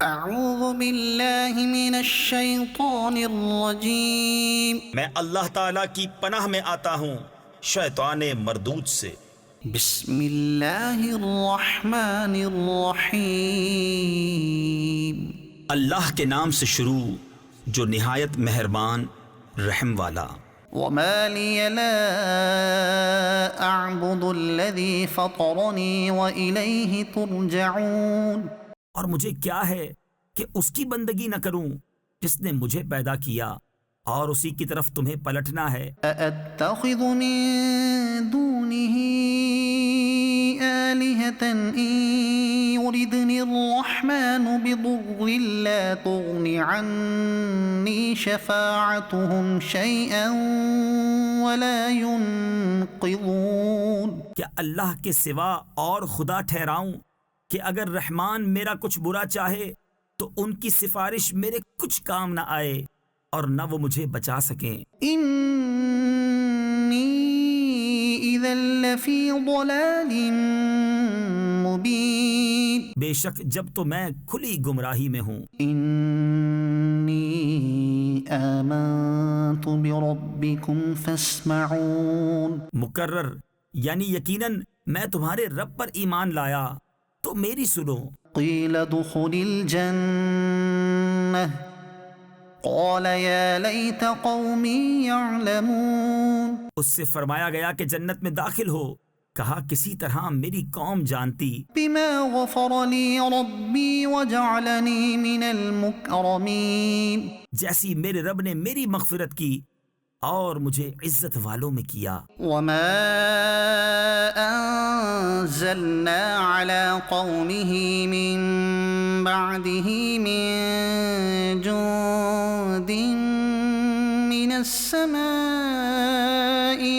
اعوذ باللہ من الشیطان الرجیم میں اللہ تعالیٰ کی پناہ میں آتا ہوں شیطان مردود سے۔ بسم اللہ الرحمن الرحیم اللہ کے نام سے شروع جو نہایت مہربان رحم والا۔ وما لی لا اعبد الذی فطرنی وإلیہ ترجعون، اور مجھے کیا ہے کہ اس کی بندگی نہ کروں جس نے مجھے پیدا کیا اور اسی کی طرف تمہیں پلٹنا ہے۔ ااتخذ من دونه آلهة ان يردني الرحمن بضر لا تغن عني شفاعتهم شيئا ولا ينقذون، کیا اللہ کے سوا اور خدا ٹھہراؤں کہ اگر رحمان میرا کچھ برا چاہے تو ان کی سفارش میرے کچھ کام نہ آئے اور نہ وہ مجھے بچا سکیں۔ انی اذا لفی ضلال مبین، بے شک جب تو میں کھلی گمراہی میں ہوں۔ انی آمنت بربکم فاسمعون، مکرر یعنی یقیناً میں تمہارے رب پر ایمان لایا تو میری سنو۔ قیل ادخل الجنہ قال یا لیت قومی یعلمون، اس سے فرمایا گیا کہ جنت میں داخل ہو، کہا کسی طرح میری قوم جانتی۔ بما غفر لی ربی وجعلنی من المکرمین، جیسی میرے رب نے میری مغفرت کی اور مجھے عزت والوں میں کیا۔ وما انزلنا على قومه من بعده من جند من السماء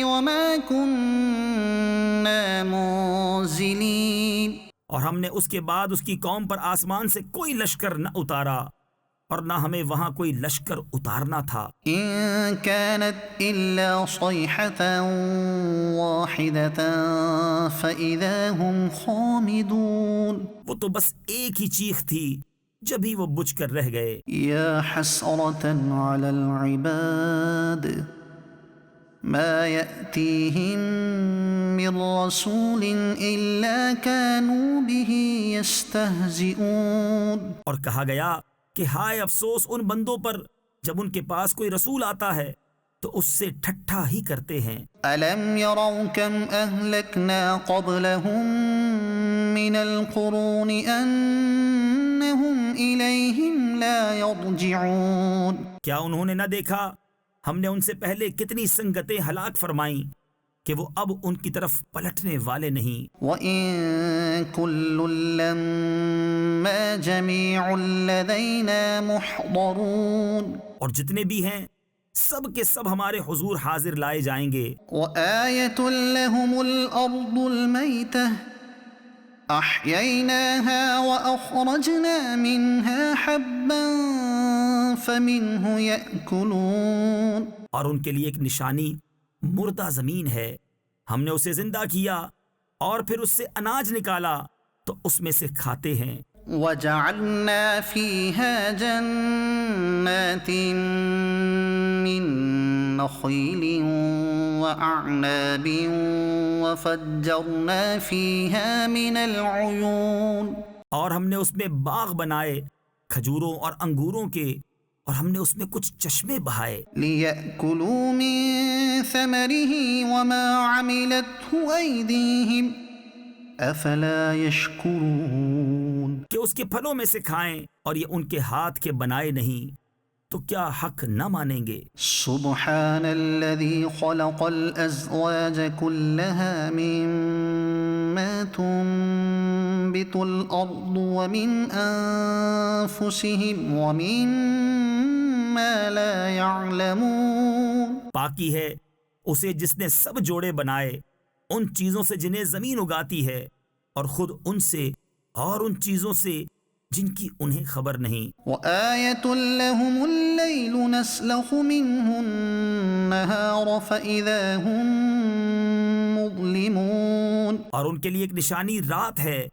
وما كنا منزلين، اور ہم نے اس کے بعد اس کی قوم پر آسمان سے کوئی لشکر نہ اتارا اور نہ ہمیں وہاں کوئی لشکر اتارنا تھا۔ ان كانت الا صيحة واحدة فاذا هم خامدون، وہ تو بس ایک ہی چیخ تھی جبھی وہ بجھ کر رہ گئے۔ یا حسرة على العباد ما يأتيهم من رسول الا كانوا به يستهزئون، اور کہا گیا کہ ہائے افسوس ان بندوں پر جب ان کے پاس کوئی رسول آتا ہے تو اس سے ٹھٹھا ہی کرتے ہیں۔ أَلَمْ يَرَوْا كَمْ أَهْلَكْنَا قَبْلَهُمْ مِنَ الْقُرُونِ أَنَّهُمْ إِلَيْهِمْ لَا يَرْجِعُونَ، کیا انہوں نے نہ دیکھا ہم نے ان سے پہلے کتنی سنگتیں ہلاک فرمائیں کہ وہ اب ان کی طرف پلٹنے والے نہیں۔ وَإِن كُلٌّ لَّمَّا جَمِيعٌ لَّدَيْنَا مُحْضَرُونَ، اور جتنے بھی ہیں سب کے سب ہمارے حضور حاضر لائے جائیں گے۔ وَآيَةٌ لَّهُمُ الْأَرْضُ الْمَيْتَةُ أَحْيَيْنَاهَا وَأَخْرَجْنَا مِنْهَا حَبًّا فَمِنْهُ يَأْكُلُونَ، اور ان کے لیے ایک نشانی مردہ زمین ہے، ہم نے اسے زندہ کیا اور پھر اس سے اناج نکالا تو اس میں سے کھاتے ہیں۔ وَجَعَلْنَا فِيهَا جَنَّاتٍ مِّن نَّخِيلٍ وَأَعْنَابٍ وَفَجَّرْنَا فِيهَا مِنَ الْعُيُونِ، اور ہم نے اس میں باغ بنائے کھجوروں اور انگوروں کے اور ہم نے اس میں کچھ چشمے بہائے۔ لِيَأْكُلُوا مِن ثَمَرِهِ وَمَا عَمِلَتْهُ أَيْدِيهِمْ أَفَلَا يَشْكُرُونَ، کہ اس کے پھلوں میں سے کھائیں اور یہ ان کے ہاتھ کے بنائے نہیں تو کیا حق نہ مانیں گے۔ سبحان الذي خلق الأزواج كلها مما تنبت الأرض ومن أنفسهم ومما لا يعلمون، پاکی ہے اسے جس نے سب جوڑے بنائے ان چیزوں سے جنہیں زمین اگاتی ہے اور خود ان سے اور ان چیزوں سے جن کی انہیں خبر نہیں۔ وآية لهم الليل نسلخ منه النهار فإذا هم مظلمون، اور ان کے لیے ایک نشانی رات ہے،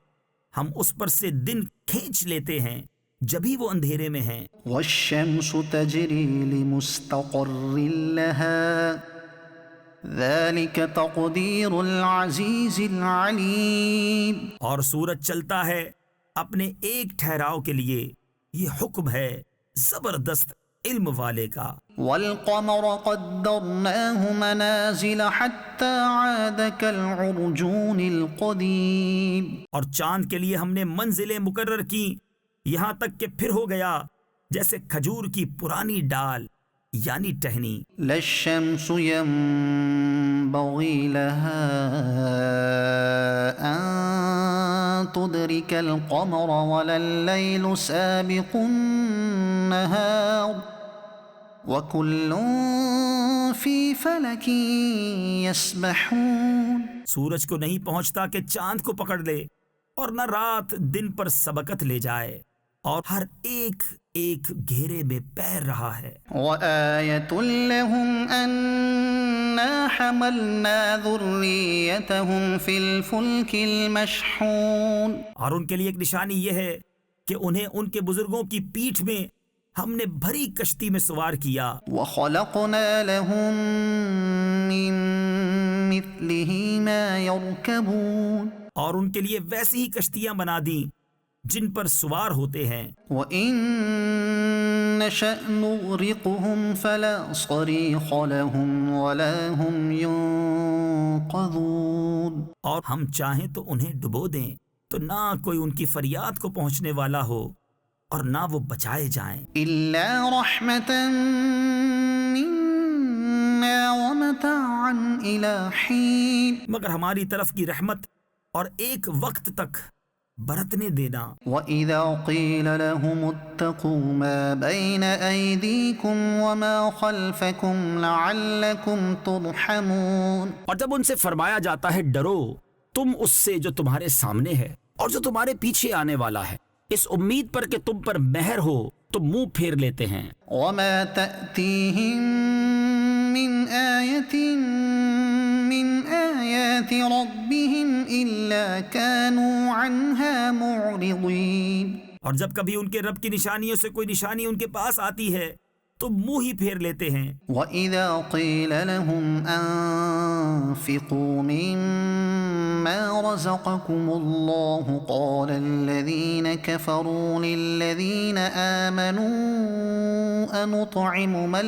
ہم اس پر سے دن کھینچ لیتے ہیں جبھی وہ اندھیرے میں ہیں۔ والشمس تجری لمستقر لها ذلك تقدیر العزیز العلیم۔ اور سورج چلتا ہے اپنے ایک ٹھہراؤ کے لیے، یہ حکم ہے زبردست علم والے کا۔ والقمر قدرناه منازل حتى عاد كالعرجون القديم۔ اور چاند کے لیے ہم نے منزلیں مقرر کی یہاں تک کہ پھر ہو گیا جیسے کھجور کی پرانی ڈال یعنی ٹہنی۔ لا الشمس ينبغي لها أن تدرك القمر ولا الليل سابق النهار وكل في فلك يسبحون۔ سورج کو نہیں پہنچتا کہ چاند کو پکڑ لے، اور نہ رات دن پر سبقت لے جائے، اور ہر ایک ایک گھیرے میں پیر رہا ہے۔ وآية لهم أنا حملنا ذريتهم في الفلك المشحون۔ اور ان کے لیے ایک نشانی یہ ہے کہ انہیں ان کے بزرگوں کی پیٹھ میں ہم نے بھری کشتی میں سوار کیا۔ وخلقنا لهم من مثله ما يركبون۔ اور ان کے لیے ویسی ہی کشتیاں بنا دیں جن پر سوار ہوتے ہیں۔ وإن نشأ نغرقهم فلا صريخ لهم ولا هم ينقذون۔ اور ہم چاہیں تو انہیں ڈبو دیں تو نہ کوئی ان کی فریاد کو پہنچنے والا ہو اور نہ وہ بچائے جائیں۔ إلا رحمة منا ومتاعا إلى حين۔ مگر ہماری طرف کی رحمت اور ایک وقت تک برتنے دینا۔ وإذا قيل لهم اتقوا ما بين أيديكم وما خلفكم لعلكم ترحمون۔ اور جب ان سے فرمایا جاتا ہے ڈرو تم اس سے جو تمہارے سامنے ہے اور جو تمہارے پیچھے آنے والا ہے، اس امید پر کہ تم پر مہر ہو تو منہ پھیر لیتے ہیں۔ وما تأتيهم من آية من آيات ربهم إلا كانوا عنها معرضين۔ اور جب کبھی ان کے رب کی نشانیوں سے کوئی نشانی ان کے پاس آتی ہے تو منہ ہی پھیر لیتے ہیں۔ وإذا قيل لهم أنفقوا مما رزقكم الله قال الذين كفروا للذين آمنوا أنطعم من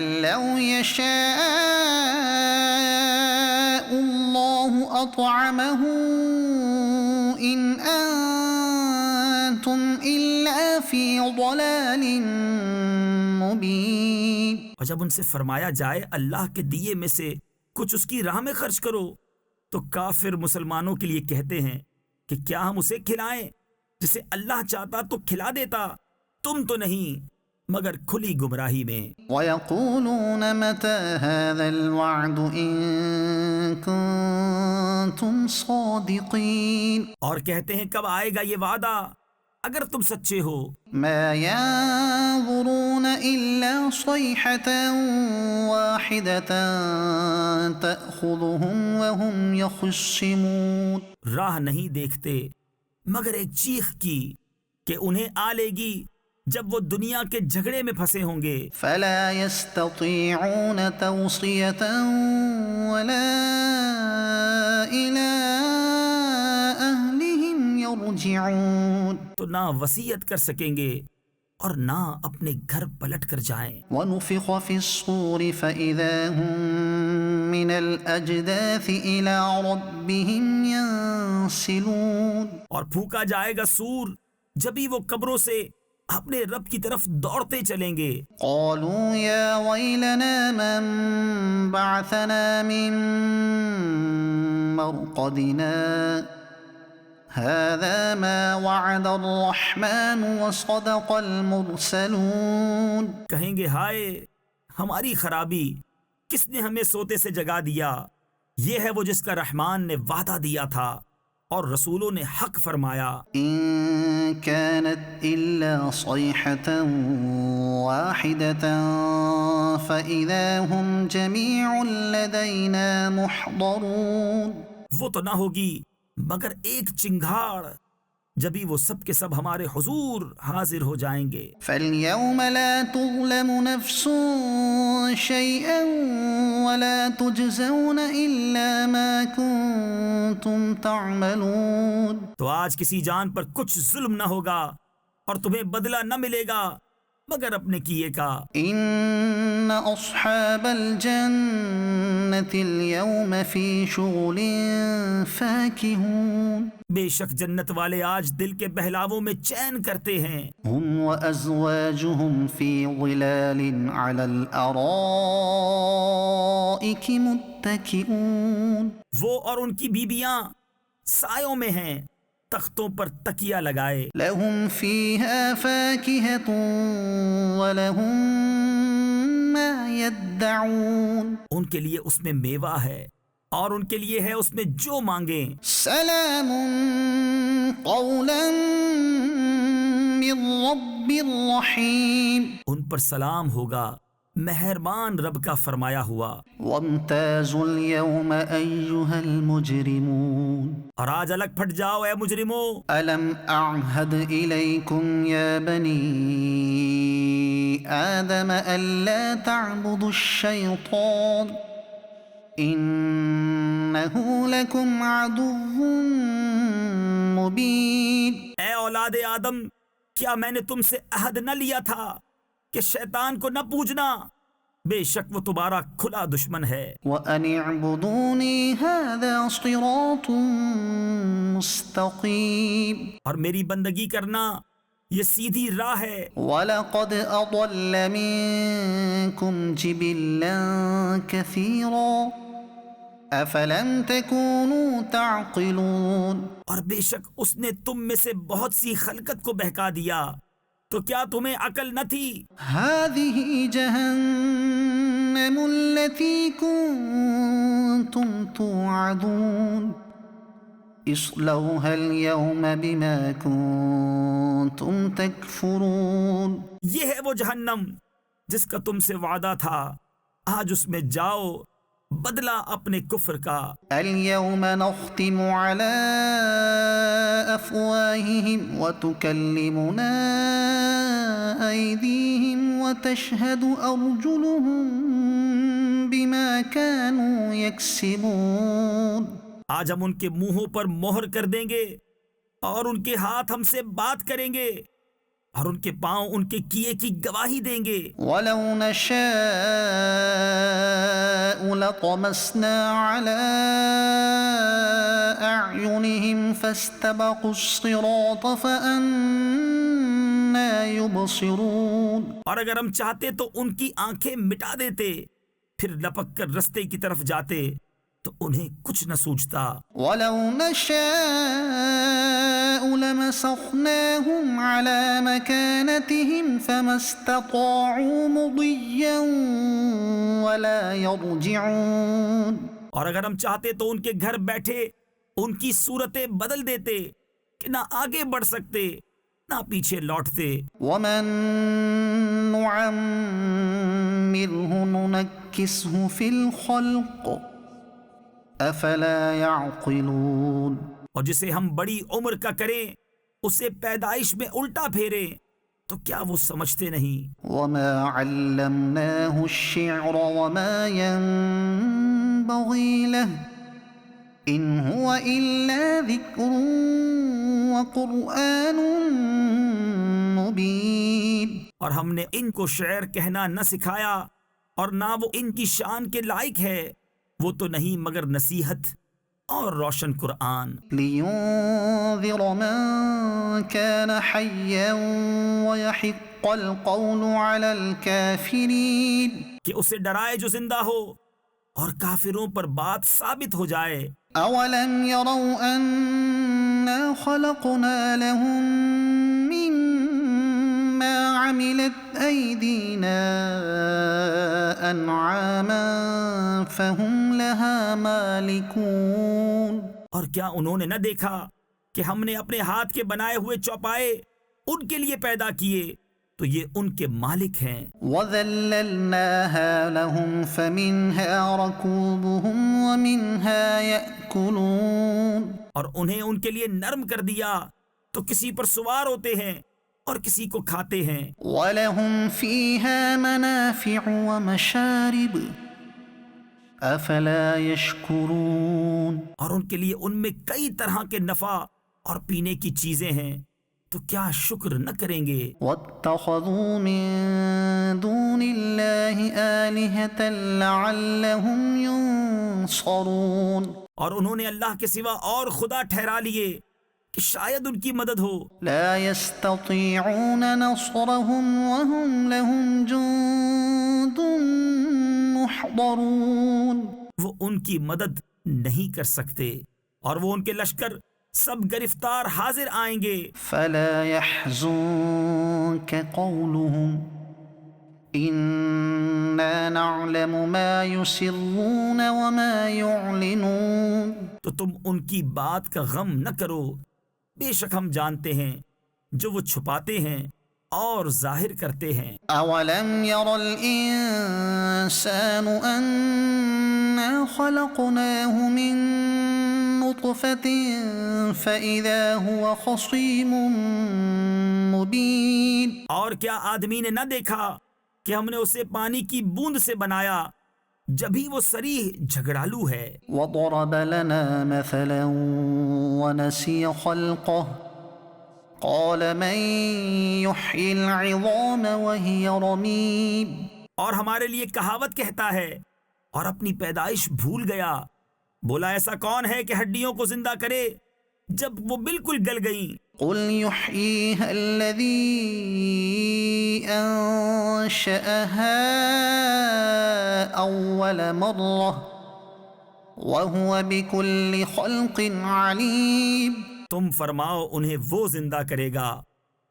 لو يشاء الله أطعمه إن أنتم إلا في ضلال مبين۔ اور جب ان سے فرمایا جائے اللہ کے دیے میں سے کچھ اس کی راہ میں خرچ کرو تو کافر مسلمانوں کے لیے کہتے ہیں کہ کیا ہم اسے کھلائیں جسے اللہ چاہتا تو کھلا دیتا، تم تو نہیں مگر کھلی گمراہی میں۔ ويقولون متى هذا الوعد إن كنتم صادقين۔ اور کہتے ہیں کب آئے گا یہ وعدہ اگر تم سچے ہو۔ ما ينظرون إلا صيحة واحدة تأخذهم وهم يخصمون۔ راہ نہیں دیکھتے مگر ایک چیخ کی کہ انہیں آ لے گی جب وہ دنیا کے جھگڑے میں پھنسے ہوں گے۔ فلا يستطيعون توصية ولا إلى أهلهم يرجعون۔ تو نہ وصیت کر سکیں گے اور نہ اپنے گھر پلٹ کر جائیں۔ ونفخ في الصور فإذا هم من الأجداث إلى ربهم ينسلون۔ اور پھونکا جائے گا سور، جبھی وہ قبروں سے اپنے رب کی طرف دوڑتے چلیں گے۔ قالوا يا ويلنا من بعثنا من مرقدنا هذا ما وعد الرحمن وصدق المرسلون۔ کہیں گے ہائے ہماری خرابی، کس نے ہمیں سوتے سے جگا دیا؟ یہ ہے وہ جس کا رحمان نے وعدہ دیا تھا اور رسولوں نے حق فرمایا۔ إن كانت إلا صيحة واحدة فإذا هم جميع لدينا محضرون۔ وہ تو نہ ہوگی مگر ایک چنگھاڑ، جبھی وہ سب کے سب ہمارے حضور حاضر ہو جائیں گے۔ فَالْيَوْمَ لَا تُظْلَمُ نَفْسٌ شَيْئًا وَلَا تُجْزَوْنَ إِلَّا مَا كُنتُمْ تَعْمَلُونَ۔ تو آج کسی جان پر کچھ ظلم نہ ہوگا اور تمہیں بدلہ نہ ملے گا مگر اپنے کیے کا۔ إِنَّ أَصْحَابَ الْجَنَّةِ الْيَوْمَ فِي شُغُلٍ فَاكِهُونَ۔ بے شک جنت والے آج دل کے بہلاووں میں چین کرتے ہیں۔ هُمْ وَأَزْوَاجُهُمْ فِي ظِلَالٍ عَلَى الْأَرَائِكِ مُتَّكِئُونَ۔ وہ اور ان کی بیبیاں سایوں میں ہیں، تختوں پر تکیہ لگائے۔ لَهُمْ فِيهَا فَاكِهَةٌ وَلَهُمْ مَا يَدَّعُونَ۔ ان کے لیے اس میں میوہ ہے اور ان کے لیے ہے اس میں جو مانگیں۔ سلام قولا من رب الرحیم۔ ان پر سلام ہوگا مہربان رب کا فرمایا ہوا۔ وامتازوا اليوم ایھا المجرمون۔ اور آج الگ پھٹ جاؤ اے مجرموں۔ الم اعہد الیکم یا بنی آدم الا تعبدوا الشیطان انہ لکم عدو مبین۔ اے اولاد آدم، کیا میں نے تم سے عہد نہ لیا تھا کہ شیطان کو نہ پوجنا؟ بے شک وہ تمہارا کھلا دشمن ہے۔ وَأَنِ اعْبُدُونِي هَذَا صِرَاطٌ مُسْتَقِيمٌ۔ اور میری بندگی کرنا یہ سیدھی راہ ہے۔ وَلَقَدْ أَضَلَّ مِنكُمْ جِبِلًّا كَثِيرًا أَفَلَمْ تَكُونُوا تَعْقِلُونَ۔ اور بے شک اس نے تم میں سے بہت سی خلقت کو بہکا دیا، تو کیا تمہیں عقل نہ تھی؟ هَذِهِ جَهَنَّمُ الَّتِي كُنتُمْ تُوعَدُونَ اصْلَوْهَا الْيَوْمَ بِمَا كُنتُمْ تَكْفُرُونَ۔ یہ ہے وہ جہنم جس کا تم سے وعدہ تھا، آج اس میں جاؤ بدلہ اپنے کفر کا۔ اليوم نختم على أفواههم وتكلمنا أيديهم وتشهد أرجلهم بما كانوا يكسبون۔ آج ہم ان کے منہوں پر مہر کر دیں گے اور ان کے ہاتھ ہم سے بات کریں گے اور ان کے پاؤں ان کے کیے کی گواہی دیں گے۔ وَلَوْ نَشَاءُ لَطَمَسْنَا عَلَىٰ أَعْيُنِهِمْ فَاسْتَبَقُوا الصِّرَاطَ فَأَنَّىٰ يُبْصِرُونَ۔ اور اگر ہم چاہتے تو ان کی آنکھیں مٹا دیتے، پھر لپک کر رستے کی طرف جاتے تو انہیں کچھ نہ سوچتا۔ وَلَوْ نَشَاءُ لَمَسَخْنَاهُمْ عَلَىٰ مَكَانَتِهِمْ فَمَا اسْتَطَاعُوا مُضِيًّا وَلَا يَرْجِعُونَ۔ اور اگر ہم چاہتے تو ان کے گھر بیٹھے ان کی صورتیں بدل دیتے کہ نہ آگے بڑھ سکتے نہ پیچھے لوٹتے۔ وَمَن نُعَمِّرْهُ نُنَكِّسْهُ فِي الْخَلْقِ أَفَلَا يَعْقِلُونَ۔ اور جسے ہم بڑی عمر کا کریں، اسے پیدائش میں الٹا پھیریں تو کیا وہ سمجھتے نہیں؟ وَمَا عَلَّمْنَاهُ الشِّعْرَ وَمَا يَنبَغِي لَهُ إِنْ هُوَ إِلَّا ذِكْرٌ وَقُرْآنٌ مُبِينٌ۔ اور ہم نے ان کو شعر کہنا نہ سکھایا اور نہ وہ ان کی شان کے لائق ہے، وہ تو نہیں مگر نصیحت اور روشن قرآن۔ لِيُنذِرَ مَن كَانَ حَيًّا وَيَحِقَّ الْقَوْلُ عَلَى الْكَافِرِينَ۔ کہ اسے ڈرائے جو زندہ ہو اور کافروں پر بات ثابت ہو جائے۔ أَوَلَمْ يَرَوْا أَنَّا خَلَقْنَا لَهُم مِّمَّا عَمِلَتْ أَيْدِينَا أَنْعَامًا فَهُمْ لَهَا مَالِكُونَ۔ اور کیا انہوں نے نہ دیکھا کہ ہم نے اپنے ہاتھ کے بنائے ہوئے چوپائے ان کے لیے پیدا کیے تو یہ ان کے مالک ہیں۔ وَذَلَّلْنَاهَا لَهُمْ فَمِنْهَا رَكُوبُهُمْ وَمِنْهَا يَأْكُلُونَ، اور انہیں ان کے لیے نرم کر دیا تو کسی پر سوار ہوتے ہیں اور کسی کو کھاتے ہیں۔ وَلَهُمْ فِيهَا مَنَافِعُ وَمَشَارِبُ أَفَلَا يَشْكُرُونَ، اور ان کے لیے ان میں کئی طرح کے نفع اور پینے کی چیزیں ہیں، تو کیا شکر نہ کریں گے؟ وَاتَّخَذُوا مِن دُونِ اللَّهِ آلِهَةً لَعَلَّهُمْ يُنصَرُونَ، اور انہوں نے اللہ کے سوا اور خدا ٹھہرا لیے کہ شاید ان کی مدد ہو۔ لا يستطيعون نصرهم وهم لهم جند محضرون، وہ ان کی مدد نہیں کر سکتے اور وہ ان کے لشکر سب گرفتار حاضر آئیں گے۔ فلا يحزنك قولهم إنا نعلم ما يسرون وما يعلنون، تو تم ان کی بات کا غم نہ کرو، بے شک ہم جانتے ہیں جو وہ چھپاتے ہیں اور ظاہر کرتے ہیں۔ اولم ير الانسان انا خلقناه من نطفة فاذا هو خصيم مبين، اور کیا آدمی نے نہ دیکھا کہ ہم نے اسے پانی کی بوند سے بنایا جبھی وہ صریح جھگڑالو ہے۔ وضرب لنا مثلا ونسي خلقه قال من يحيي العظام وهي رميم، اور ہمارے لیے کہاوت کہتا ہے اور اپنی پیدائش بھول گیا، بولا ایسا کون ہے کہ ہڈیوں کو زندہ کرے جب وہ بالکل گل گئیں؟ قل يحييها الذي أنشأها أول مرة وهو بكل خلق عليم، تم فرماؤ انہیں وہ زندہ کرے گا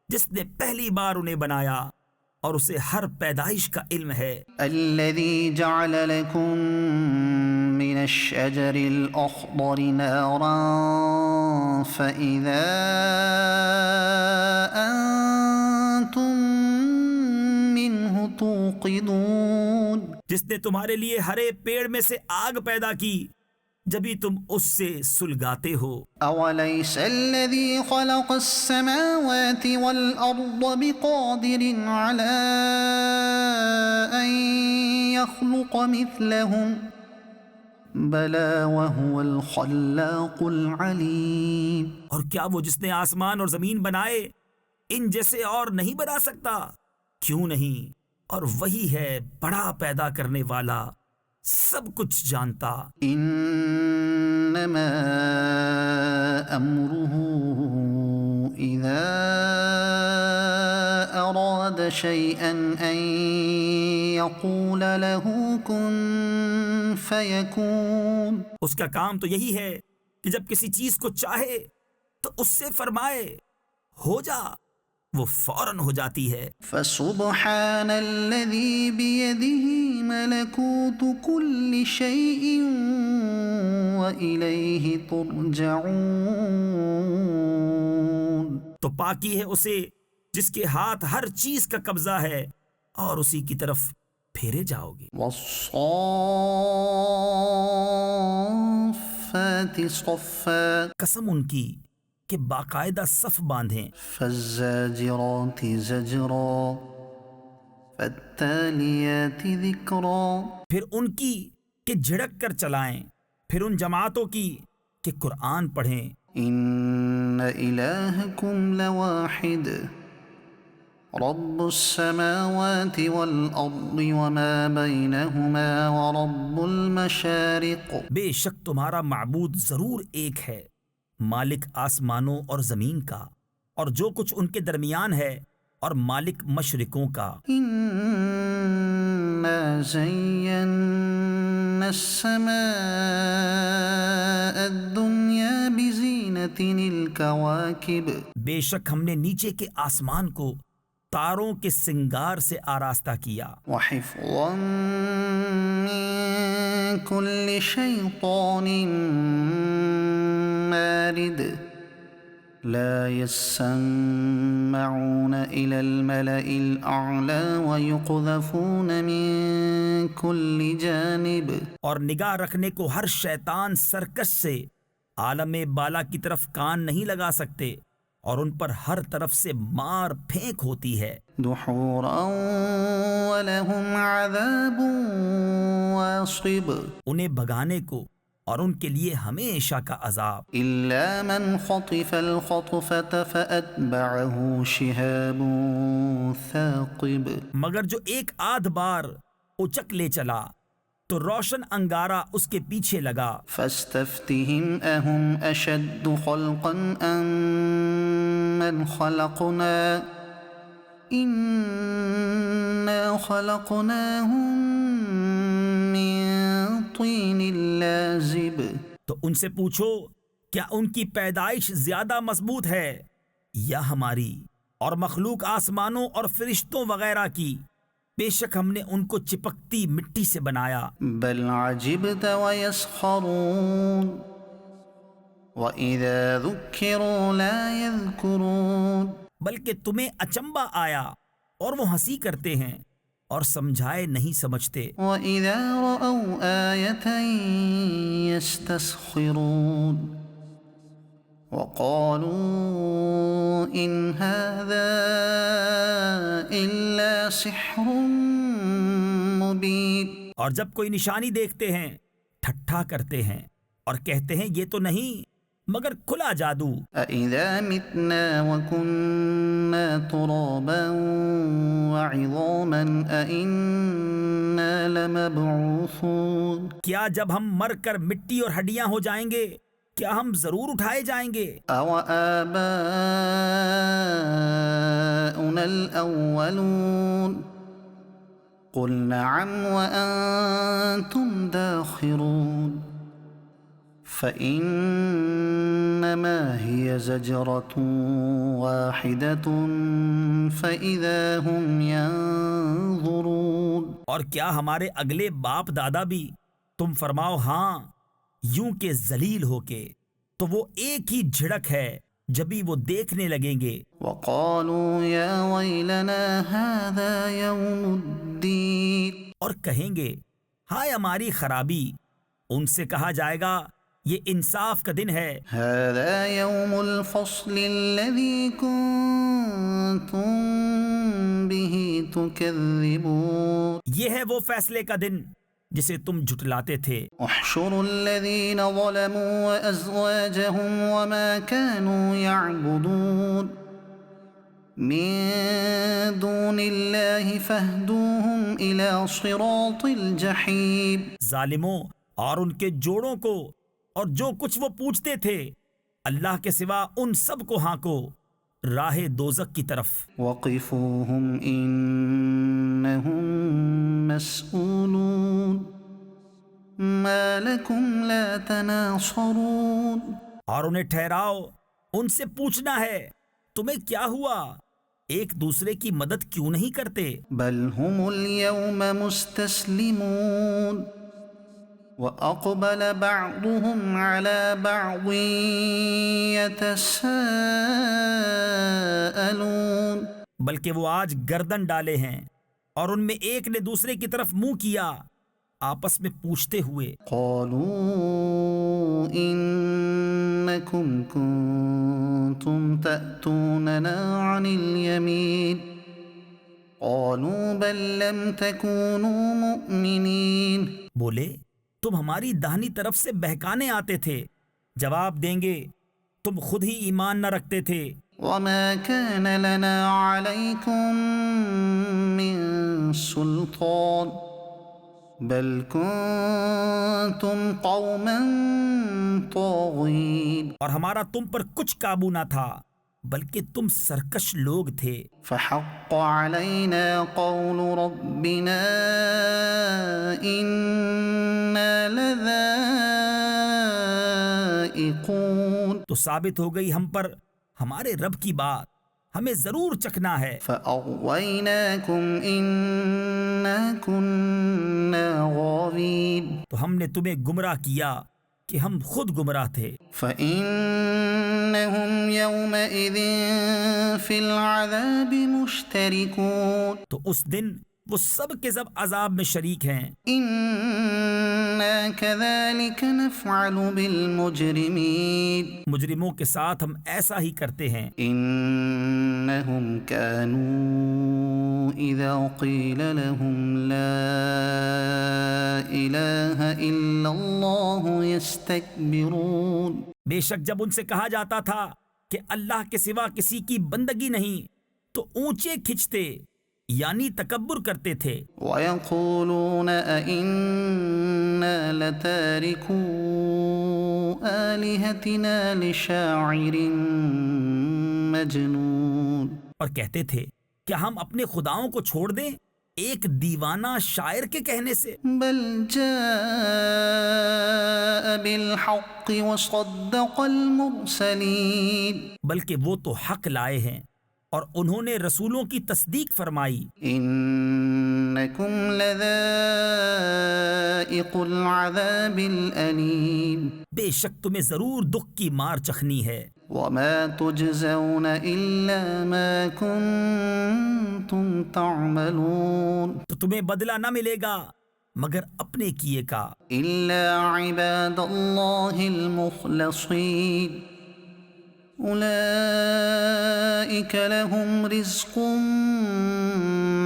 جس نے پہلی بار انہیں بنایا اور اسے ہر پیدائش کا علم ہے۔ الذي جعل لكم من الشجر الأخضر نارا فإذا أنتم منه توقدون، جس نے تمہارے لیے ہرے پیڑ میں سے آگ پیدا کی جبھی تم اس سے سلگاتے ہو۔ أوليس الذي خلق السماوات والأرض بقادر على أن يخلق مثلهم بلى وهو الخلاق العليم، اور کیا وہ جس نے آسمان اور زمین بنائے ان جیسے اور نہیں بنا سکتا؟ کیوں نہیں، اور وہی ہے بڑا پیدا کرنے والا، سب کچھ جانتا۔ انما امره اذا اراد شيئا ان يقول له كن فيكون، اس کا کام تو یہی ہے کہ جب کسی چیز کو چاہے تو اس سے فرمائے ہو جا، وہ فوراً ہو جاتی ہے۔ فسبحان الذي بيده ملكوت كل شيء وإليه ترجعون، تو پاکی ہے اسے جس کے ہاتھ ہر چیز کا قبضہ ہے اور اسی کی طرف پھیرے جاؤ گے۔ والصافات صفا، قسم ان کی کہ باقاعدہ صف باندھیں، فالزاجرات زجرا فالتاليات ذکرا، پھر ان کی کہ جھڑک کر چلائیں، پھر ان جماعتوں کی کہ قرآن پڑھیں۔ ان الہکم لواحد رب السماوات والارض وما بینہما ورب المشارق، بے شک تمہارا معبود ضرور ایک ہے، مالک آسمانوں اور زمین کا اور جو کچھ ان کے درمیان ہے، اور مالک مشرقوں کا۔ انا زینا السماء الدنیا بزینۃ الکواکب، بے شک ہم نے نیچے کے آسمان کو تاروں کے سنگار سے آراستہ کیا، وحفظا من كل شیطان مارد لا يسمعون إلى الملأ الأعلى ويقذفون من كل جانب. اور نگاہ رکھنے کو ہر شیطان سرکش سے عالم بالا کی طرف کان نہیں لگا سکتے، اور ان پر ہر طرف سے مار پھینک ہوتی ہے، دحورا ولهم عذاب واصب. انہیں بھگانے کو اور ان کے لیے ہمیشہ کا عذاب. إلا من خطف الخطفة فأتبعه شهاب ثاقب. مگر جو ایک آدھ بار اچک لے چلا تو روشن انگارہ اس کے پیچھے لگا. فاستفتهم أهم أشد خلقا أم من خلقنا إنا خلقناهم من طين لازب. تو ان سے پوچھو کیا ان کی پیدائش زیادہ مضبوط ہے یا ہماری؟ اور مخلوق آسمانوں اور فرشتوں وغیرہ کی، بے شک ہم نے ان کو چپکتی مٹی سے بنایا. بل عجبت ويسخرون وإذا ذكروا لا يذكرون. بلکہ تمہیں اچنبا آیا اور وہ ہنسی کرتے ہیں اور سمجھائے نہیں سمجھتے. وإذا رأوا آية يستسخرون وقالوا إن هذا إلا سحر مبين. اور جب کوئی نشانی دیکھتے ہیں ٹھٹھا کرتے ہیں اور کہتے ہیں یہ تو نہیں مگر کھلا جادو. أإذا متنا وكنا ترابا وعظاما أإنا لمبعوثون. کیا جب ہم مر کر مٹی اور ہڈیاں ہو جائیں گے کیا ہم ضرور اٹھائے جائیں گے؟ أَوَآبَاؤُنَا الْأَوَّلُونَ قُلْ نَعَمْ وَأَنْتُمْ دَاخِرُونَ. فَإِنَّمَا هِيَ زَجْرَةٌ وَاحِدَةٌ فَإِذَا هُمْ يَنظُرُونَ. اور کیا ہمارے اگلے باپ دادا بھی؟ تم فرماؤ ہاں، یوں کہ ذلیل ہو کے، تو وہ ایک ہی جھڑک ہے جبھی وہ دیکھنے لگیں گے. وَقَالُوا يَا وَيْلَنَا هَذَا يَوْمُ الدِّينِ. اور کہیں گے ہائے ہماری خرابی. ان سے کہا جائے گا یہ انصاف کا دن ہے. هذا يوم الفصل الذي كنتم به تكذبون. یہ ہے وہ فیصلے کا دن جسے تم جھٹلاتے تھے. احشروا الذين ظلموا وأزواجهم وما كانوا يعبدون من دون الله فاهدوهم إلى صراط الجحيم. ظالموں اور ان کے جوڑوں کو اور جو کچھ وہ پوچھتے تھے اللہ کے سوا ان سب کو ہانکو راہ دوزخ کی طرف. وقفوهم إنهم مسؤولون ما لكم لا تناصرون. اور انہیں ٹھہراؤ، ان سے پوچھنا ہے تمہیں کیا ہوا، ایک دوسرے کی مدد کیوں نہیں کرتے؟ بل هم اليوم مستسلمون وأقبل بعضهم على بعض يتساءلون. بلکہ وہ آج گردن ڈالے ہیں اور ان میں ایک نے دوسرے کی طرف منہ کیا آپس میں پوچھتے ہوئے. قالوا إنكم كنتم تأتوننا عن اليمين قالوا بل لم تكونوا مؤمنين. بولے تم ہماری داہنی طرف سے بہکانے آتے تھے. جواب دیں گے تم خود ہی ایمان نہ رکھتے تھے. وما كان لنا عليكم من سلطان بل كنتم قوما طاغين. اور ہمارا تم پر کچھ قابو نہ تھا بلکہ تم سرکش لوگ تھے. فحق علينا قول ربنا إنا لذائقون. تو ثابت ہو گئی ہم پر ہمارے رب کی بات، ہمیں ضرور چکھنا ہے. فأغويناكم إنا كنا غاوين. تو ہم نے تمہیں گمراہ کیا کہ ہم خود گمراہ تھے. فإنهم يومئذ في العذاب مشتركون تو اس دن وہ سب کے سب عذاب میں شریک ہیں۔ إنا كذلك نفعل بالمجرمين مجرموں کے ساتھ ہم ایسا ہی کرتے ہیں۔ إنهم كانوا إذا قيل لهم لا إله إلا الله يستكبرون بے شک جب ان سے کہا جاتا تھا کہ اللہ کے سوا کسی کی بندگی نہیں تو اونچے کھچتے یعنی تکبر کرتے تھے۔ ويقولون أئنا لتاركو آلهتنا لشاعر مجنون اور کہتے تھے کیا ہم اپنے خداؤں کو چھوڑ دیں ایک دیوانہ شاعر کے کہنے سے؟ بل جاء بالحق وصدق المرسلين بلکہ وہ تو حق لائے ہیں اور انہوں نے رسولوں کی تصدیق فرمائی۔ إنكم لذائق العذاب الأليم بے شک تمہیں ضرور دکھ کی مار چکھنی ہے۔ وما تجزون إلا ما كنتم تعملون تو تمہیں بدلہ نہ ملے گا مگر اپنے کیے کا۔ إلا عباد الله المخلصين أولئك لهم رزق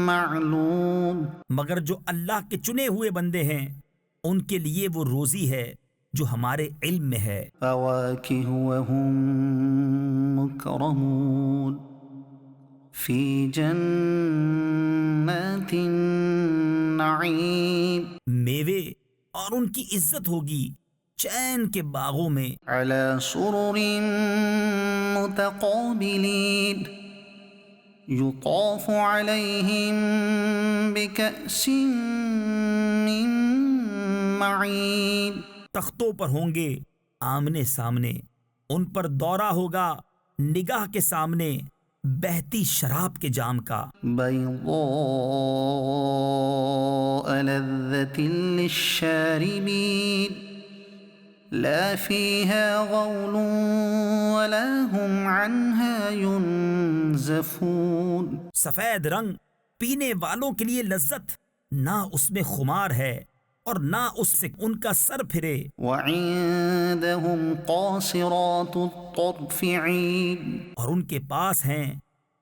معلوم مگر جو اللہ کے چنے ہوئے بندے ہیں ان کے لیے وہ روزی ہے جو ہمارے علم میں ہے۔ فواكه وهم مكرمون في جنات النعيم میوے اور ان کی عزت ہوگی چین کے باغوں میں۔ على سرر متقابلين يطاف عليهم بكأس من معين تختوں پر ہوں گے آمنے سامنے، ان پر دورہ ہوگا نگاہ کے سامنے بہتی شراب کے جام کا۔ بيضاء لذة للشاربين لا فيها غول ولا هم عنها ينزفون سفید رنگ پینے والوں کے لیے لذت، نہ اس میں خمار ہے اور نہ اس سے ان کا سر پھرے۔ وعندهم قاصرات الطرف عين اور ان کے پاس ہیں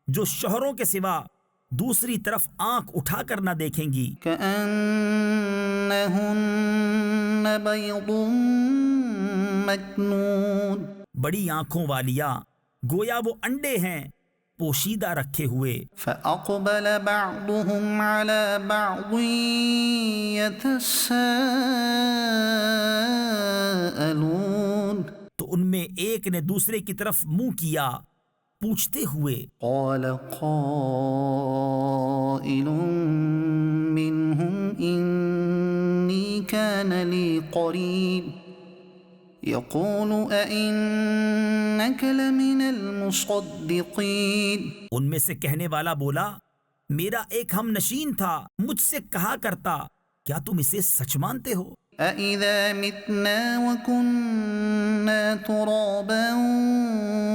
جو شوہروں کے سوا دوسری طرف آنکھ اٹھا کر نہ دیکھیں گی۔ كأنهن بيض مكنون بڑی آنکھوں والیا گویا وہ انڈے ہیں پوشیدہ رکھے ہوئے۔ فأقبل بعضهم على بعض يتساءلون تو ان میں ایک نے دوسرے کی طرف منہ کیا پوچھتے ہوئے۔ قال قائل منهم إني كان لي قرين يقول أئنك لمن المصدقين ان میں سے کہنے والا بولا میرا ایک ہم نشین تھا مجھ سے کہا کرتا کیا تم اسے سچ مانتے ہو؟ أَإِذَا مِتْنَا وَكُنَّا تُرَابًا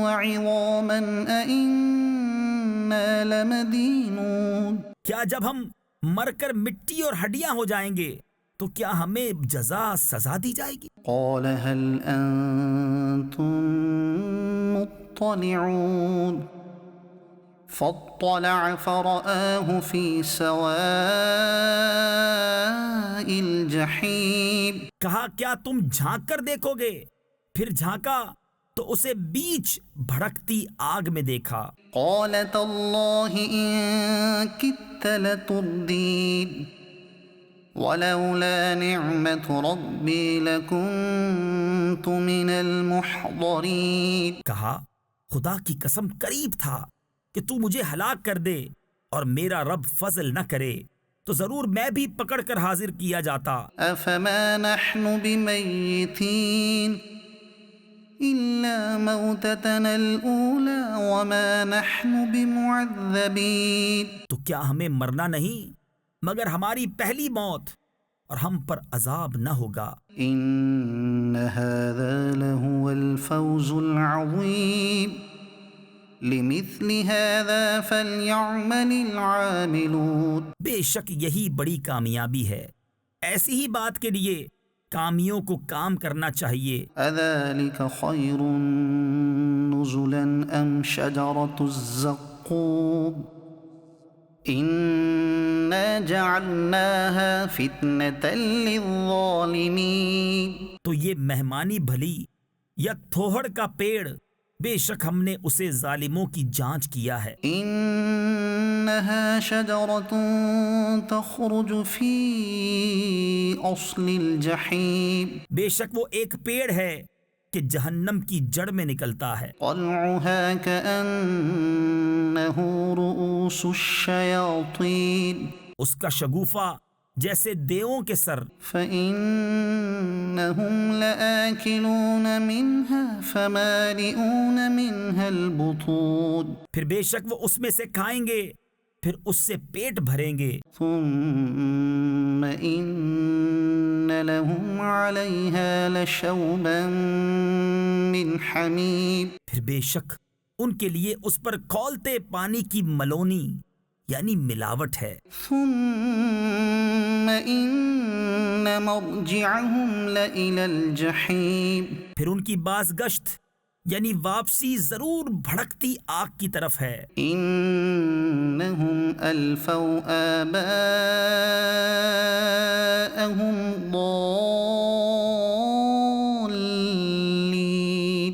وَعِظَامًا أَإِنَّا لَمَدِينُونَ کیا جب ہم مر کر مٹی اور ہڈیاں ہو جائیں گے تو کیا ہمیں جزا سزا دی جائے گی؟ قال هل أنتم مطلعون فاطلع فرآه في سواء الجحيم کہا کیا تم جھانک کر دیکھو گے؟ پھر جھانکا تو اسے بیچ بھڑکتی آگ میں دیکھا۔ قال تالله إن كدت لتردين ولولا نعمة ربي لكنت من المحضرين کہا خدا کی قسم قریب تھا کہ تو مجھے ہلاک کر دے اور میرا رب فضل نہ کرے تو ضرور میں بھی پکڑ کر حاضر کیا جاتا۔ أفما نحن بميتين إلا موتتنا الأولى وما نحن بمعذبين تو کیا ہمیں مرنا نہیں مگر ہماری پہلی موت اور ہم پر عذاب نہ ہوگا۔ إن هذا لهو الفوز العظيم لمثل هذا فليعمل العاملون بے شک یہی بڑی کامیابی ہے، ایسی ہی بات کے لیے کامیوں کو کام کرنا چاہیے۔ أذلك خير نزلا أم شجرة الزقوم إنا جعلناها فتنة للظالمين۔ تو یہ مہمانی بھلی یا تھوہڑ کا پیڑ، بے شک ہم نے اسے ظالموں کی جانچ کیا ہے۔ إنها شجرة تخرج في أصل الجحيم بے شک وہ ایک پیڑ ہے کہ جہنم کی جڑ میں نکلتا ہے، طلعها كأنه رؤوس الشياطين اس کا شگوفہ جیسے دیووں کے سر، فإنهم لآكلون منها فمالئون منها البطون پھر بے شک وہ اس میں سے کھائیں گے، پھر اس سے پیٹ بھریں گے، ثم إن لهم عليها لشوبا من حميم پھر بے شک ان کے لیے اس پر کھولتے پانی کی ملونی یعنی ملاوٹ ہے، ثم إن مرجعهم لإلى الجحيم پھر ان کی بازگشت یعنی واپسی ضرور بھڑکتی آگ کی طرف ہے۔ إنهم ألفوا آباءهم ضالين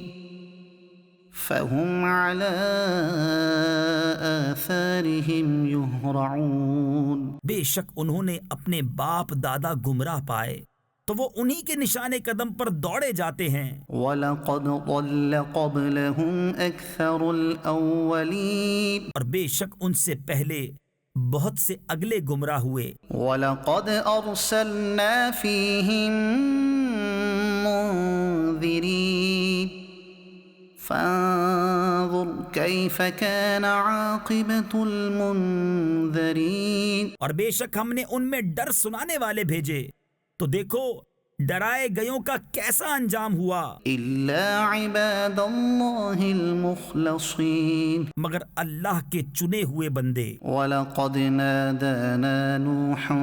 فهم على آثارهم يهرعون بے شک انہوں نے اپنے باپ دادا گمراہ پائے تو وہ انہی کے نشان قدم پر دوڑے جاتے ہیں۔ وَلَقَدْ ضَلَّ قَبْلَهُمْ أَكْثَرُ الْأَوَّلِينَ اور بے شک ان سے پہلے بہت سے اگلے گمراہ ہوئے۔ وَلَقَدْ أَرْسَلْنَا فِيهِم مُنذِرِينَ فَانظُرْ كَيْفَ كَانَ عَاقِبَةُ الْمُنذَرِينَ اور بے شک ہم نے ان میں ڈر سنانے والے بھیجے تو دیکھو ڈرائے گئیوں کا کیسا انجام ہوا۔ إِلَّا عِبَادَ اللَّهِ الْمُخْلَصِينَ مگر اللہ کے چنے ہوئے بندے۔ وَلَقَدْ نَادَانَا نُوحٌ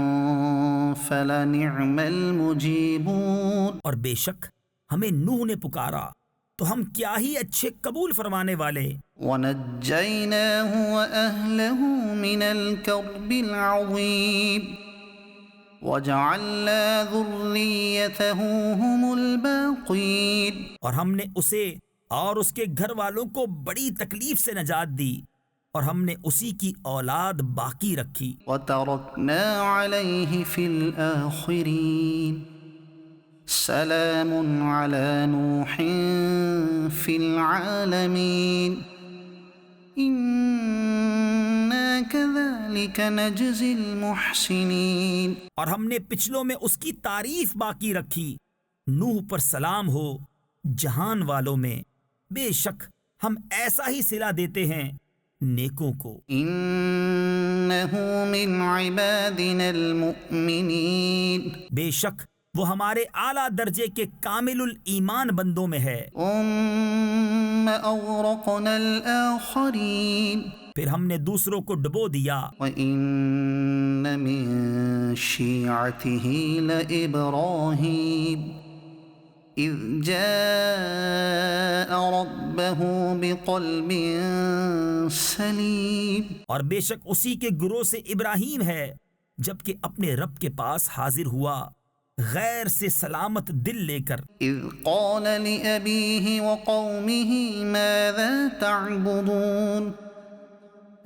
فَلَنِعْمَ الْمُجِيبُونَ اور بے شک ہمیں نوح نے پکارا تو ہم کیا ہی اچھے قبول فرمانے والے۔ وَنَجَّيْنَاهُ وَأَهْلَهُ مِنَ الْكَرْبِ الْعَظِيمِ وَجَعَلْنَا ذُرِّيَّتَهُ هُمُ الْبَاقِينَ اور ہم نے اسے اور اس کے گھر والوں کو بڑی تکلیف سے نجات دی اور ہم نے اسی کی اولاد باقی رکھی۔ وَتَرَكْنَا عَلَيْهِ فِي الْآخِرِينَ سَلَامٌ عَلَى نُوحٍ فِي الْعَالَمِينَ إِنَّا كَذَلِكَ نَجْزِي الْمُحْسِنِينَ اور ہم نے پچھلوں میں اس کی تعریف باقی رکھی، نوح پر سلام ہو جہان والوں میں، بے شک ہم ایسا ہی صلہ دیتے ہیں نیکوں کو۔ إِنَّهُ مِنْ عِبَادِنَا الْمُؤْمِنِينَ بے شک وہ ہمارے اعلیٰ درجے کے کامل الایمان بندوں میں ہے۔ ثُمَّ أَغْرَقْنَا الْآخَرِينَ پھر ہم نے دوسروں کو ڈبو دیا۔ وَإِنَّ مِن شِيعَتِهِ لَإِبْرَاهِيمَ إِذْ جَاءَ رَبَّهُ بِقَلْبٍ سَلِيمٍ اور بے شک اسی کے گروہ سے ابراہیم ہے جبکہ اپنے رب کے پاس حاضر ہوا غیر سے سلامت دل لے کر۔ إِذْ قَالَ لِأَبِيهِ وَقَوْمِهِ مَاذَا تَعْبُدُونَ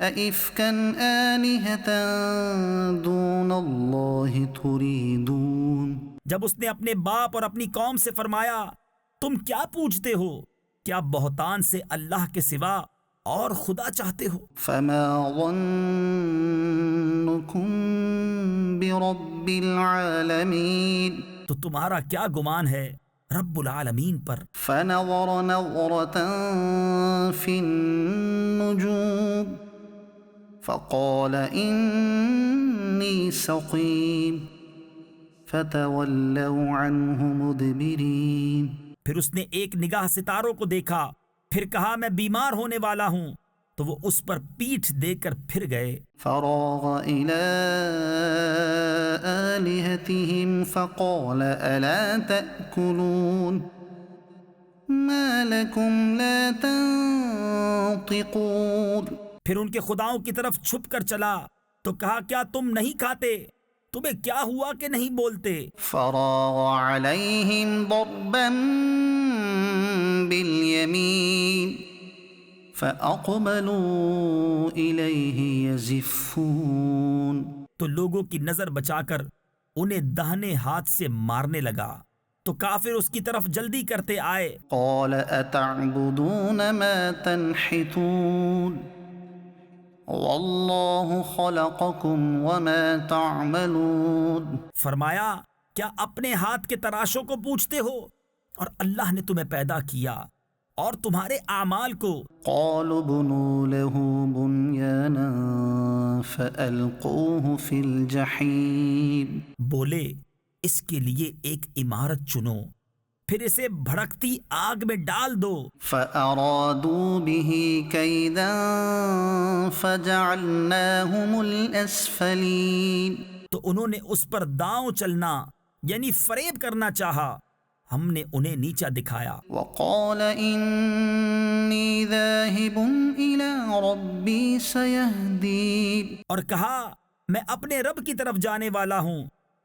أَئِفْكًا آلِهَةً دُونَ اللَّهِ تُرِيدُونَ جب اس نے اپنے باپ اور اپنی قوم سے فرمایا تم کیا پوچھتے ہو، کیا بہتان سے اللہ کے سوا اور خدا چاہتے ہو؟ فَمَا ظَنُّكُم بِرَبِّ الْعَالَمِينَ تو تمہارا کیا گمان ہے رب العالمین پر؟ فَنَظَرَ نَظْرَةً فِي النُّجُومِ فَقَالَ إِنِّي سَقِيمٌ فَتَوَلَّوْا عَنْهُ مُدْبِرِينَ پھر اس نے ایک نگاہ ستاروں کو دیکھا، پھر کہا میں بیمار ہونے والا ہوں، تو وہ اس پر پیٹھ دے کر پھر گئے۔ فراغ إلى آلهتهم فقال ألا تأكلون ما لكم لا تنطقون۔ پھر ان کے خداؤں کی طرف چھپ کر چلا تو کہا کیا تم نہیں کھاتے؟ تمہیں کیا ہوا کہ نہیں بولتے؟ فراغ عليهم ضربا باليمين فأقبلوا إليه يزفون۔ تو لوگوں کی نظر بچا کر انہیں داہنے ہاتھ سے مارنے لگا تو کافر اس کی طرف جلدی کرتے آئے۔ قال أتعبدون ما تنحتون والله خلقكم وما تعملون۔ فرمایا کیا اپنے ہاتھ کے تراشوں کو پوچھتے ہو اور اللہ نے تمہیں پیدا کیا اور تمہارے اعمال کو۔ قالوا بنوا له بنيانا فألقوه في الجحيم۔ بولے اس کے لیے ایک عمارت چنو پھر اسے بھڑکتی آگ میں ڈال دو۔ فأرادوا به كيدا فجعلناهم الأسفلين۔ تو انہوں نے اس پر داؤں چلنا یعنی فریب کرنا چاہا، ہم نے انہیں نیچا دکھایا۔ وقال إني ذاهب إلى ربي سيهدين۔ اور کہا میں اپنے رب کی طرف جانے والا ہوں،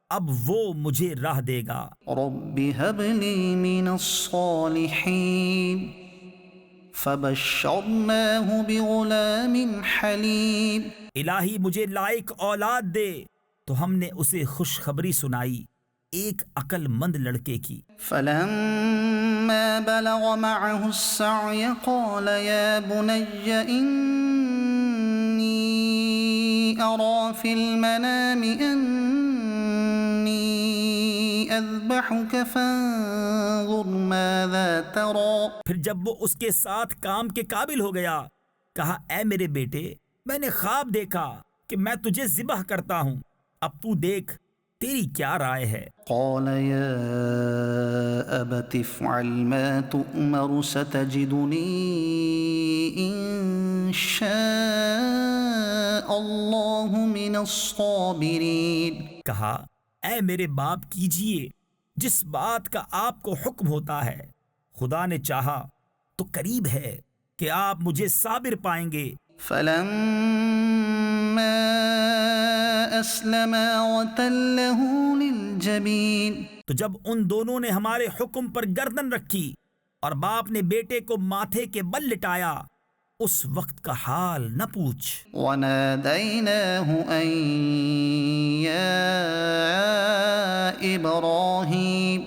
اب وہ مجھے راہ دے گا۔ رب هب لي من الصالحين فبشرناه بغلام حليم۔ الہی مجھے لائق اولاد دے، تو ہم نے اسے خوشخبری سنائی ایک عقل مند لڑکے کی۔ فلما بلغ معه السعي قال يا بني إني أرى في المنام أني أذبحك فانظر ماذا ترى۔ پھر جب وہ اس کے ساتھ کام کے قابل ہو گیا کہا اے میرے بیٹے میں نے خواب دیکھا کہ میں تجھے ذبح کرتا ہوں، اب تو دیکھ تیری کیا رائے ہے؟ قال يا أبت افعل ما تؤمر ستجدني إن شاء الله من الصابرين۔ کہا اے میرے باپ کیجئے جس بات کا آپ کو حکم ہوتا ہے، خدا نے چاہا تو قریب ہے کہ آپ مجھے صابر پائیں گے۔ فلما أسلما وتله للجبين۔ تو جب ان دونوں نے ہمارے حکم پر گردن رکھی اور باپ نے بیٹے کو ماتھے کے بل لٹایا، اس وقت کا حال نہ پوچھ۔ وناديناه أن يا إبراهيم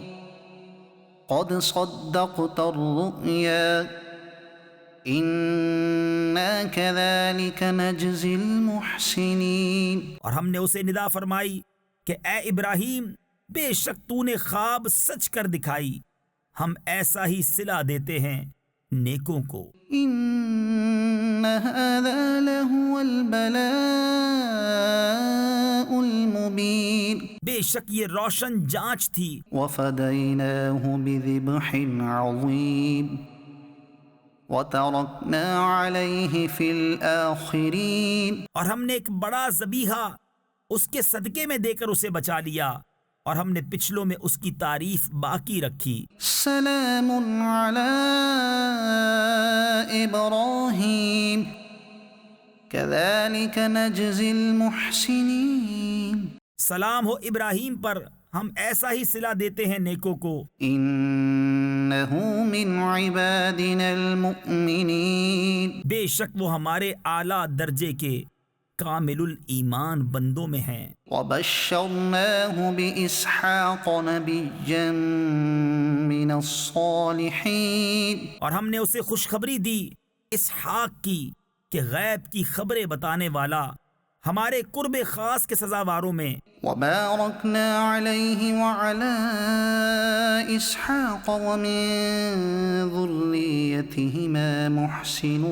قد صدقت الرؤيا إنا كذلك نجزي المحسنين۔ اور ہم نے اسے ندا فرمائی کہ اے ابراہیم بے شک تو نے خواب سچ کر دکھائی، ہم ایسا ہی صلہ دیتے ہیں نیکوں کو۔ إن هذا لهو البلاء المبين۔ بے شک یہ روشن جانچ تھی۔ وفديناه بذبح عظيم وتركنا عليه في الآخرين۔ اور ہم نے ایک بڑا ذبیحہ اس کے صدقے میں دے کر اسے بچا لیا اور ہم نے پچھلوں میں اس کی تعریف باقی رکھی۔ سلام على إبراهيم كذلك نجزي المحسنين۔ سلام ہو ابراہیم پر، ہم ایسا ہی صلہ دیتے ہیں نیکوں کو۔ إنه من عبادنا المؤمنين۔ بے شک وہ ہمارے اعلیٰ درجے کے کامل الایمان بندوں میں ہیں۔ وبشرناه بإسحاق نبيا من الصالحين۔ اور ہم نے اسے خوشخبری دی اسحاق کی کہ غیب کی خبریں بتانے والا ہمارے قرب خاص کے سزاواروں میں۔ وباركنا عليه وعلى إسحاق ومن ذريتهما محسن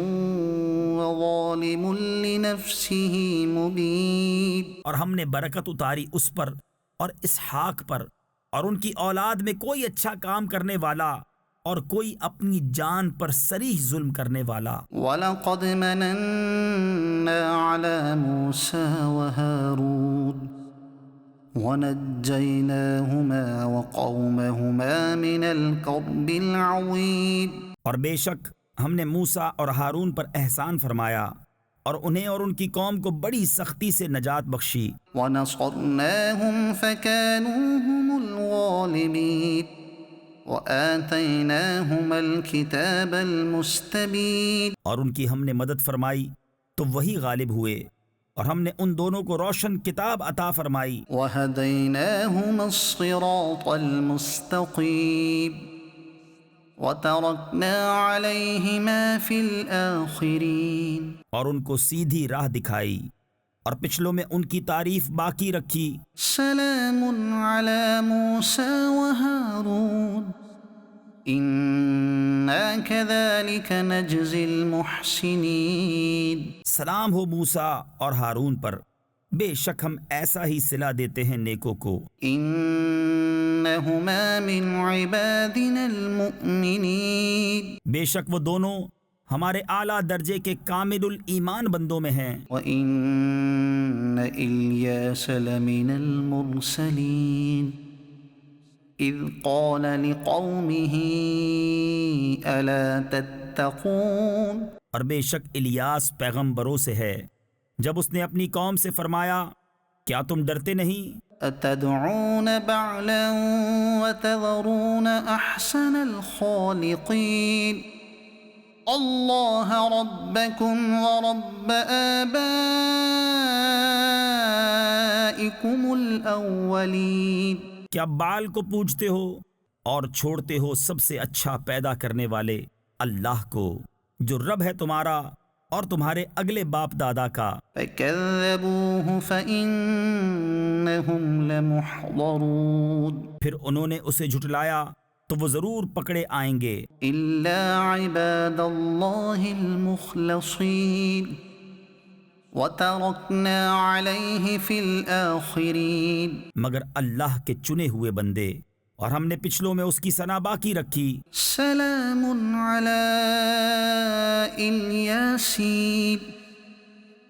وظالم لنفسه مبين۔ اور ہم نے برکت اتاری اس پر اور اسحاق پر اور ان کی اولاد میں کوئی اچھا کام کرنے والا اور کوئی اپنی جان پر صریح ظلم کرنے والا۔ وَلَقَدْ مَنَنَّا عَلَى مُوسَى وَهَارُونَ وَنَجَّيْنَاهُمَا وَقَوْمَهُمَا مِنَ الْكَرْبِ الْعَظِيمِ۔ اور بے شک ہم نے موسیٰ اور ہارون پر احسان فرمایا اور انہیں اور ان کی قوم کو بڑی سختی سے نجات بخشی۔ وَنَصَرْنَاهُمْ فَكَانُوا هُمُ الْغَالِبِينَ وَآتَيْنَاهُمَا الْكِتَابَ الْمُسْتَبِينَ۔ اور ان کی ہم نے مدد فرمائی تو وہی غالب ہوئے، اور ہم نے ان دونوں کو روشن کتاب عطا فرمائی۔ وَهَدَيْنَاهُمَا الصِّرَاطَ الْمُسْتَقِيمَ وَتَرَكْنَا عَلَيْهِمَا فِي الْآخِرِينَ۔ اور ان کو سیدھی راہ دکھائی اور پچھلوں میں ان کی تعریف باقی رکھی۔ سلام علی موسیٰ وہارون اِنَّا كَذَلِكَ نَجْزِي الْمُحْسِنِينَ۔ سلام ہو موسیٰ اور ہارون پر، بے شک ہم ایسا ہی صلہ دیتے ہیں نیکوں کو۔ اِنَّهُمَا مِنْ عِبَادِنَا الْمُؤْمِنِينَ۔ بے شک وہ دونوں ہمارے اعلیٰ درجے کے کامل الایمان بندوں میں ہیں۔ وَإِنَّ إِلْيَاسَ لَمِنَ الْمُرْسَلِينَ إِذْ قَالَ لِقَوْمِهِ أَلَا تَتَّقُونَ۔ اور بے شک الیاس پیغمبروں سے ہے جب اس نے اپنی قوم سے فرمایا کیا تم ڈرتے نہیں؟ أَتَدْعُونَ بَعْلًا وَتَذَرُونَ أَحْسَنَ الْخَالِقِينَ اللَّهَ رَبَّكُمْ وَرَبَّ آبَائِكُمُ الْأَوَّلِينَ۔ کیا بال کو پوجتے ہو اور چھوڑتے ہو سب سے اچھا پیدا کرنے والے اللہ کو جو رب ہے تمہارا اور تمہارے اگلے باپ دادا کا۔ فَكَذَّبُوهُ فَإِنَّهُمْ لَمُحْضَرُونَ۔ پھر انہوں نے اسے جھٹلایا تو وہ ضرور پکڑے آئیں گے، إِلَّا عِبَادَ اللَّهِ الْمُخْلَصِينَ وَتَرَكْنَا عَلَيْهِ فِي الْآخِرِينَ۔ مگر اللہ کے چنے ہوئے بندے، اور ہم نے پچھلوں میں اس کی ثنا باقی رکھی۔ سلام علی الیاسین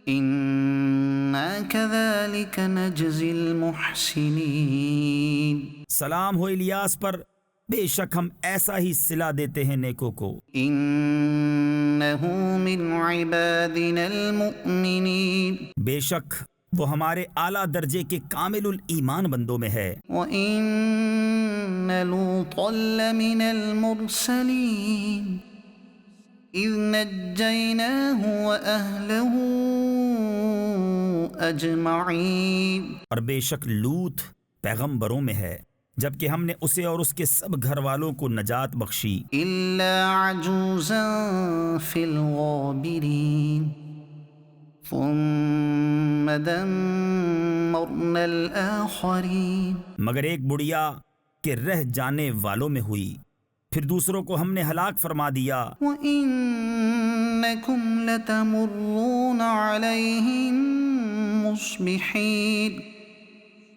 اِنَّا كَذَلِكَ نَجْزِي الْمُحْسِنِينَ۔ سلام ہو الیاس پر، بے شک ہم ایسا ہی صلہ دیتے ہیں نیکوں کو۔ إِنَّهُ مِنْ عِبَادِنَا الْمُؤْمِنِينَ بے شک وہ ہمارے اعلیٰ درجے کے کامل الایمان بندوں میں ہے۔ وَإِنَّ لُوطًا لَمِنَ الْمُرْسَلِينَ إِذْ نَجَّيْنَاهُ وَأَهْلَهُ أَجْمَعِينَ۔ اور بے شک لوط پیغمبروں میں ہے جبکہ ہم نے اسے اور اس کے سب گھر والوں کو نجات بخشی، إِلَّا عَجُوزًا فِي الْغَابِرِينَ ثُمَّ دَمَّرْنَا الْآخَرِينَ۔ مگر ایک بڑھیا کہ رہ جانے والوں میں ہوئی، پھر دوسروں کو ہم نے ہلاک فرما دیا۔ وَإِنَّكُمْ لَتَمُرُّونَ عَلَيْهِمْ مُصْبِحِينَ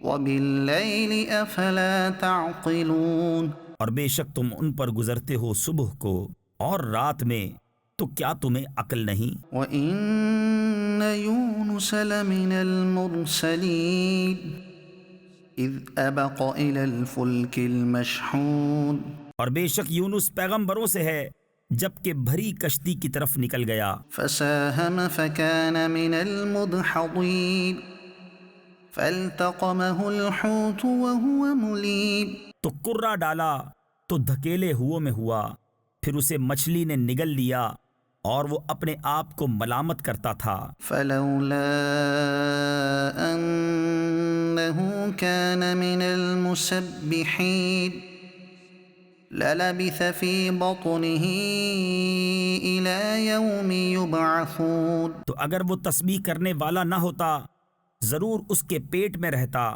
وَبِاللَّيْلِ أَفَلَا تَعْقِلُونَ۔ اور بے شک تم ان پر گزرتے ہو صبح کو اور رات میں، تو کیا تمہیں عقل نہیں؟ وَإِنَّ يُونُسَ لَمِنَ الْمُرْسَلِينَ إِذْ أَبَقَ إِلَى الْفُلْكِ الْمَشْحُونِ۔ اور بے شک یونس پیغمبروں سے ہے جبکہ بھری کشتی کی طرف نکل گیا، فَسَاهَمَ فَكَانَ مِنَ الْمُدْحَضِينَ فَالْتَقَمَهُ الْحُوتُ وَهُوَ مُلِيمٌ۔ تو کرا ڈالا تو دھکیلے ہوئے میں ہوا، پھر اسے مچھلی نے نگل لیا اور وہ اپنے آپ کو ملامت کرتا تھا۔ فَلَوْلَا أَنَّهُ كَانَ مِنَ الْمُسَبِّحِينَ لَلَبِثَ فِي بَطْنِهِ إِلَى يَوْمِ يُبْعَثُونَ۔ تو اگر وہ تسبیح کرنے والا نہ ہوتا ضرور اس کے پیٹ میں رہتا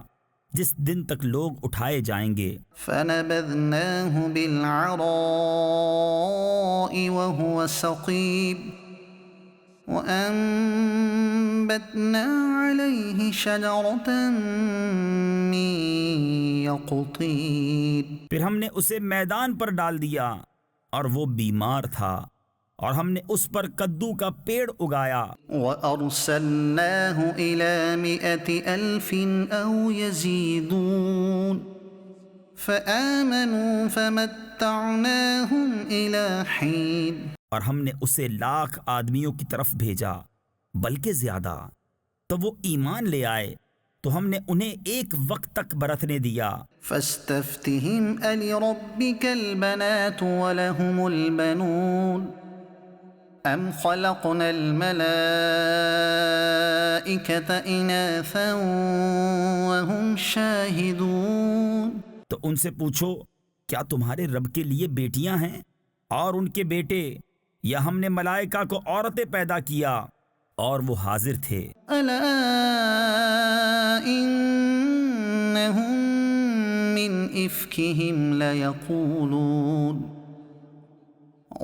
جس دن تک لوگ اٹھائے جائیں گے۔ فَنَبَذْنَاهُ بِالْعَرَاءِ وَهُوَ سَقِيمٌ وَأَنبَتْنَا عَلَيْهِ شَجَرَةً مِّن يَقْطِينٍ۔ پھر ہم نے اسے میدان پر ڈال دیا اور وہ بیمار تھا اور ہم نے اس پر کدو کا پیڑ اگایا وَأَرْسَلْنَاهُ إِلَى 100,000 أَوْ يَزِيدُونَ فَآمَنُوا فَمَتَّعْنَاهُمْ إِلَى حِينٍ اور ہم نے اسے 1,00,000 آدمیوں کی طرف بھیجا بلکہ زیادہ، تو وہ ایمان لے آئے تو ہم نے انہیں ایک وقت تک برتنے دیا۔ فَاسْتَفْتِهِمْ أَلِرَبِّكَ الْبَنَاتُ وَلَهُمُ الْبَنُونَ أَمْ خَلَقْنَا الْمَلَائِكَةَ إِنَاثًا وَهُمْ شَاهِدُونَ تو ان سے پوچھو کیا تمہارے رب کے لیے بیٹیاں ہیں اور ان کے بیٹے، یا ہم نے ملائکہ کو عورتیں پیدا کیا اور وہ حاضر تھے۔ أَلَا إِنَّهُمْ مِنْ إِفْكِهِمْ لَيَقُولُونَ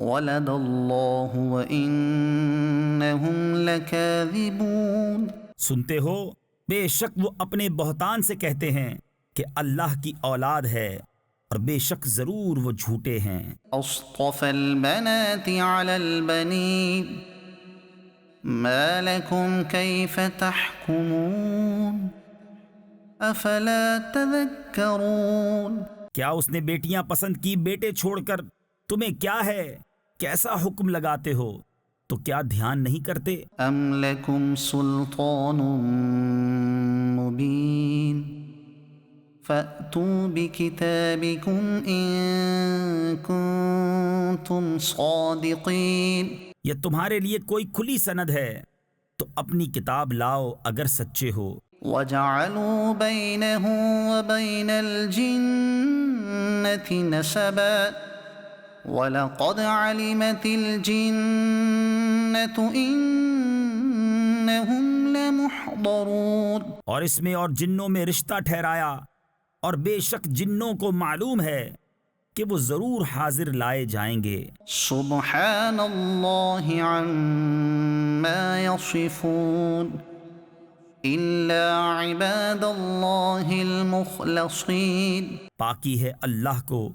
وَلَدَ اللَّهُ وَإِنَّهُمْ لَكَاذِبُونَ سنتے ہو بے شک وہ اپنے بہتان سے کہتے ہیں کہ اللہ کی اولاد ہے، اور بے شک ضرور وہ جھوٹے ہیں۔ أَصْطَفَى الْبَنَاتِ عَلَى الْبَنِينَ مَا لَكُمْ كَيْفَ تَحْكُمُونَ أَفَلَا تَذَكَّرُونَ کیا اس نے بیٹیاں پسند کی بیٹے چھوڑ کر؟ تمہیں کیا ہے؟ کیسا حکم لگاتے ہو؟ تو کیا دھیان نہیں کرتے؟ أَمْ لَكُمْ سُلْطَانٌ مُبِينٌ فَأْتُوا بِكِتَابِكُمْ إِن كُنتُمْ صَادِقِينَ یہ تمہارے لیے کوئی کھلی سند ہے تو اپنی کتاب لاؤ اگر سچے ہو۔ وَجَعَلُوا بَيْنَهُ وَبَيْنَ الْجِنَّةِ نَسَبًا وَلَقَدْ عَلِمَتِ الْجِنَّةُ إِنَّهُمْ لَمُحْضَرُونَ اور اس میں اور جنوں میں رشتہ ٹھہرایا، اور بے شک جنوں کو معلوم ہے کہ وہ ضرور حاضر لائے جائیں گے۔ سبحان اللہ عما یصفون الا عباد اللہ المخلصین۔ پاکی ہے اللہ کو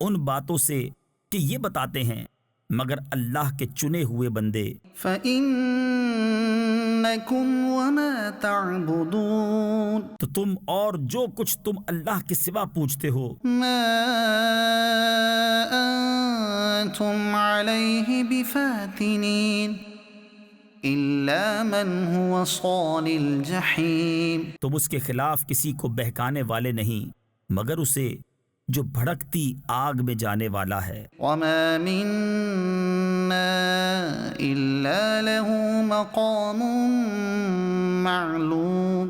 ان باتوں سے کہ یہ بتاتے ہیں مگر اللہ کے چنے ہوئے بندے۔ فَإِنَّكُمْ وَمَا تَعْبُدُونَ تو تم اور جو کچھ تم اللہ کے سوا پوچھتے ہو، مَا أَنْتُمْ عَلَيْهِ بِفَاتِنِينَ إِلَّا مَنْ هُوَ صَالِ الْجَحِيمِ تم اس کے خلاف کسی کو بہکانے والے نہیں مگر اسے جو بھڑکتی آگ میں جانے والا ہے۔ وَمَا مِنَّا إِلَّا لَهُ مَقَامٌ مَّعْلُومٌ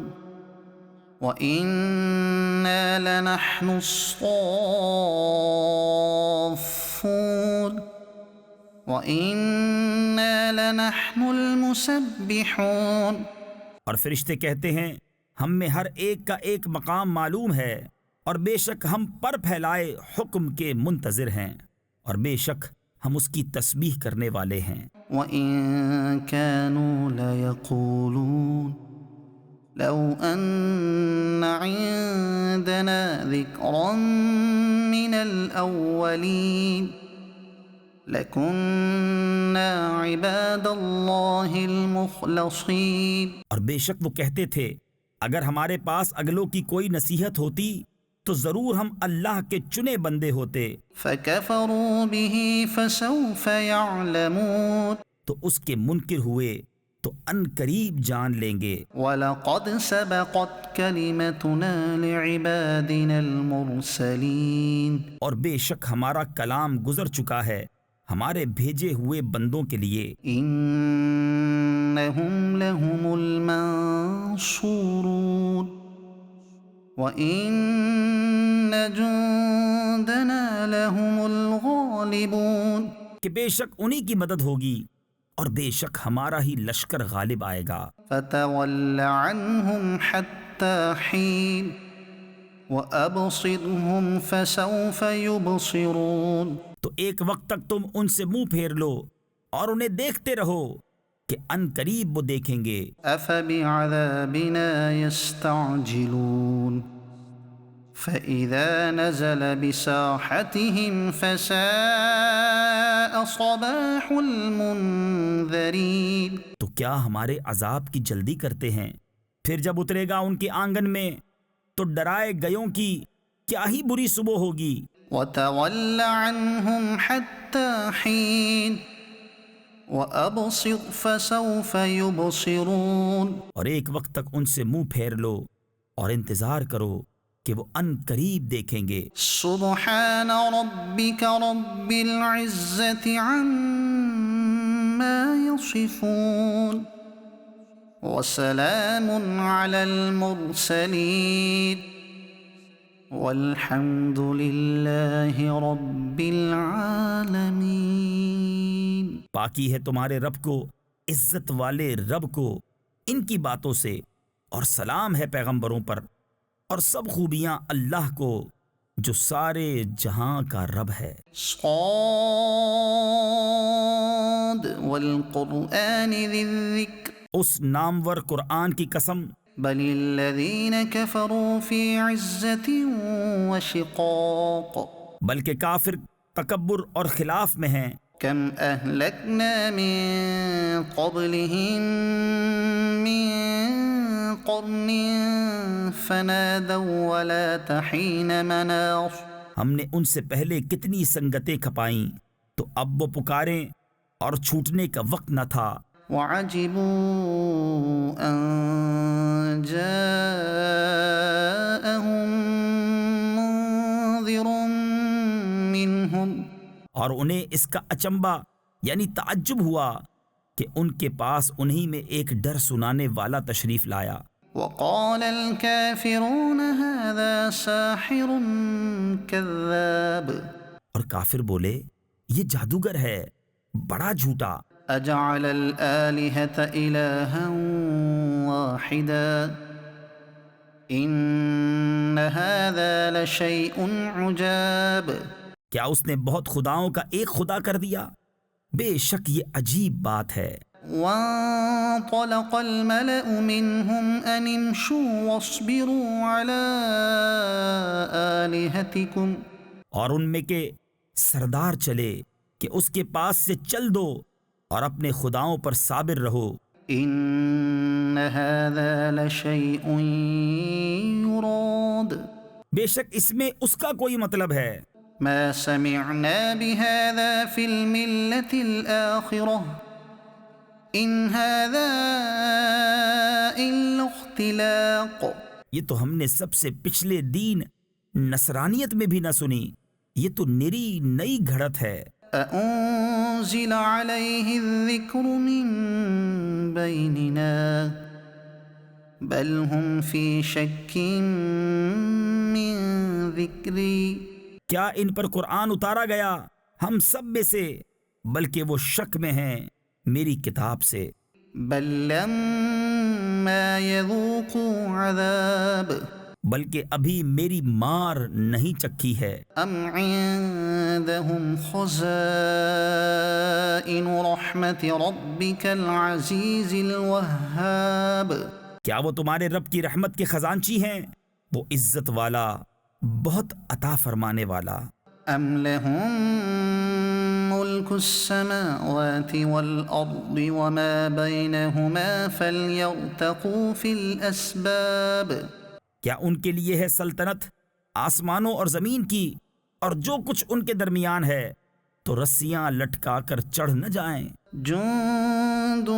وَإِنَّا لَنَحْنُ الصَّافُّونَ وَإِنَّا لَنَحْنُ الْمُسَبِّحُونَ۔ اور فرشتے کہتے ہیں ہم میں ہر ایک کا ایک مقام معلوم ہے، اور بے شک ہم پر پھیلائے حکم کے منتظر ہیں، اور بے شک ہم اس کی تسبیح کرنے والے ہیں۔ وَإِن كَانُوا لَيَقُولُونَ لَوْ أَنَّ عِندَنَا ذِكْرًا مِّنَ الْأَوَّلِينَ لَكُنَّا عِبَادَ اللَّهِ الْمُخْلَصِينَ۔ اور بے شک وہ کہتے تھے اگر ہمارے پاس اگلوں کی کوئی نصیحت ہوتی تو ضرور ہم اللہ کے چنے بندے ہوتے۔ فَكَفَرُوا بِهِ فَسَوْفَ يَعْلَمُونَ تو اس کے منکر ہوئے تو ان قریب جان لیں گے۔ وَلَقَدْ سَبَقَتْ كَلِمَتُنَا لِعِبَادِنَا الْمُرْسَلِينَ اور بے شک ہمارا کلام گزر چکا ہے ہمارے بھیجے ہوئے بندوں کے لیے۔ إِنَّهُمْ لَهُمُ الْمَنصُورُونَ وَإِنَّ جُندَنَا لَهُمُ الْغَالِبُونَ کہ بے شک انہی کی مدد ہوگی اور بے شک ہمارا ہی لشکر غالب آئے گا۔ فَتَوَلَّ عَنْهُمْ حَتَّى حِينٍ وَأَبْصِرْهُمْ فَسَوْفَ يُبْصِرُونَ تو ایک وقت تک تم ان سے منہ پھیر لو اور انہیں دیکھتے رہو کہ ان قریب وہ دیکھیں گے۔ أَفَبِعَذَابِنَا يَسْتَعْجِلُونَ فإذا نزل بساحتهم فساء صباح المنذرين. تو کیا ہمارے عذاب کی جلدی کرتے ہیں؟ پھر جب اترے گا ان کے آنگن میں تو ڈرائے گیوں کی کیا ہی بری صبح ہوگی. وتول عنهم حتى حين وأبصر فسوف يبصرون. اور ایک وقت تک ان سے منہ پھیر لو اور انتظار کرو کہ وہ ان قریب دیکھیں گے. سبحان ربك رب العزة عما يصفون وسلام على المرسلين والحمد لله رب العالمين. پاکی ہے تمہارے رب کو، عزت والے رب کو ان کی باتوں سے، اور سلام ہے پیغمبروں پر، اور سب خوبیاں اللہ کو جو سارے جہاں کا رب ہے. صاد والقرآن ذی الذکر. اس نامور قرآن کی قسم. بل الذین کفروا فی عزت وشقاق. بلکہ کافر تکبر اور خلاف میں ہیں. کم اہلکنا من قبلہم من قرن فنادوا ولا تحین مناص. ہم نے ان سے پہلے کتنی سنگتیں کھپائیں تو اب وہ پکاریں اور چھوٹنے کا وقت نہ تھا. وعجبوا ان جاءهم منذر منهم. اور انہیں اس کا اچنبا یعنی تعجب ہوا کہ ان کے پاس انہی میں ایک ڈر سنانے والا تشریف لایا. وقال الكافرون هذا ساحر كذاب. اور کافر بولے یہ جادوگر ہے، بڑا جھوٹا. اجعل الآلهة إلها واحدا ان هذا لشيء عجاب. کیا اس نے بہت خداؤں کا ایک خدا کر دیا؟ بے شک یہ عجیب بات ہے. وانطلق الملأ منهم ان امشوا واصبروا على آلهتكم. اور ان میں کے سردار چلے کہ اس کے پاس سے چل دو اور اپنے خداؤں پر صابر رہو. ان هذا لشيء يراد. بے شک اس میں اس کا کوئی مطلب ہے. ما سمعنا بهذا في الملة الآخرة ان هذا الا اختلاق. یہ تو ہم نے سب سے پچھلے دین نصرانیت میں بھی نہ سنی، یہ تو نری نئی گھڑت ہے. أأنزل عليه الذكر من بيننا بل هم في شك من ذكري. کیا ان پر قرآن اتارا گیا ہم سب میں سے، بلکہ وہ شک میں ہیں میری کتاب سے. بل لما يذوقوا عذاب. بلکہ ابھی میری مار نہیں چکھی ہے. ام عندهم خزائن رحمت ربك العزیز الوهاب. کیا وہ تمہارے رب کی رحمت کے خزانچی ہیں، وہ عزت والا بہت عطا فرمانے والا. ام لهم ملك السماوات والارض وما بينهما فليرتقوا في الاسباب. کیا ان کے لیے ہے سلطنت آسمانوں اور زمین کی، اور جو کچھ ان کے درمیان ہے تو رسیاں لٹکا کر چڑھ نہ جائیں. جند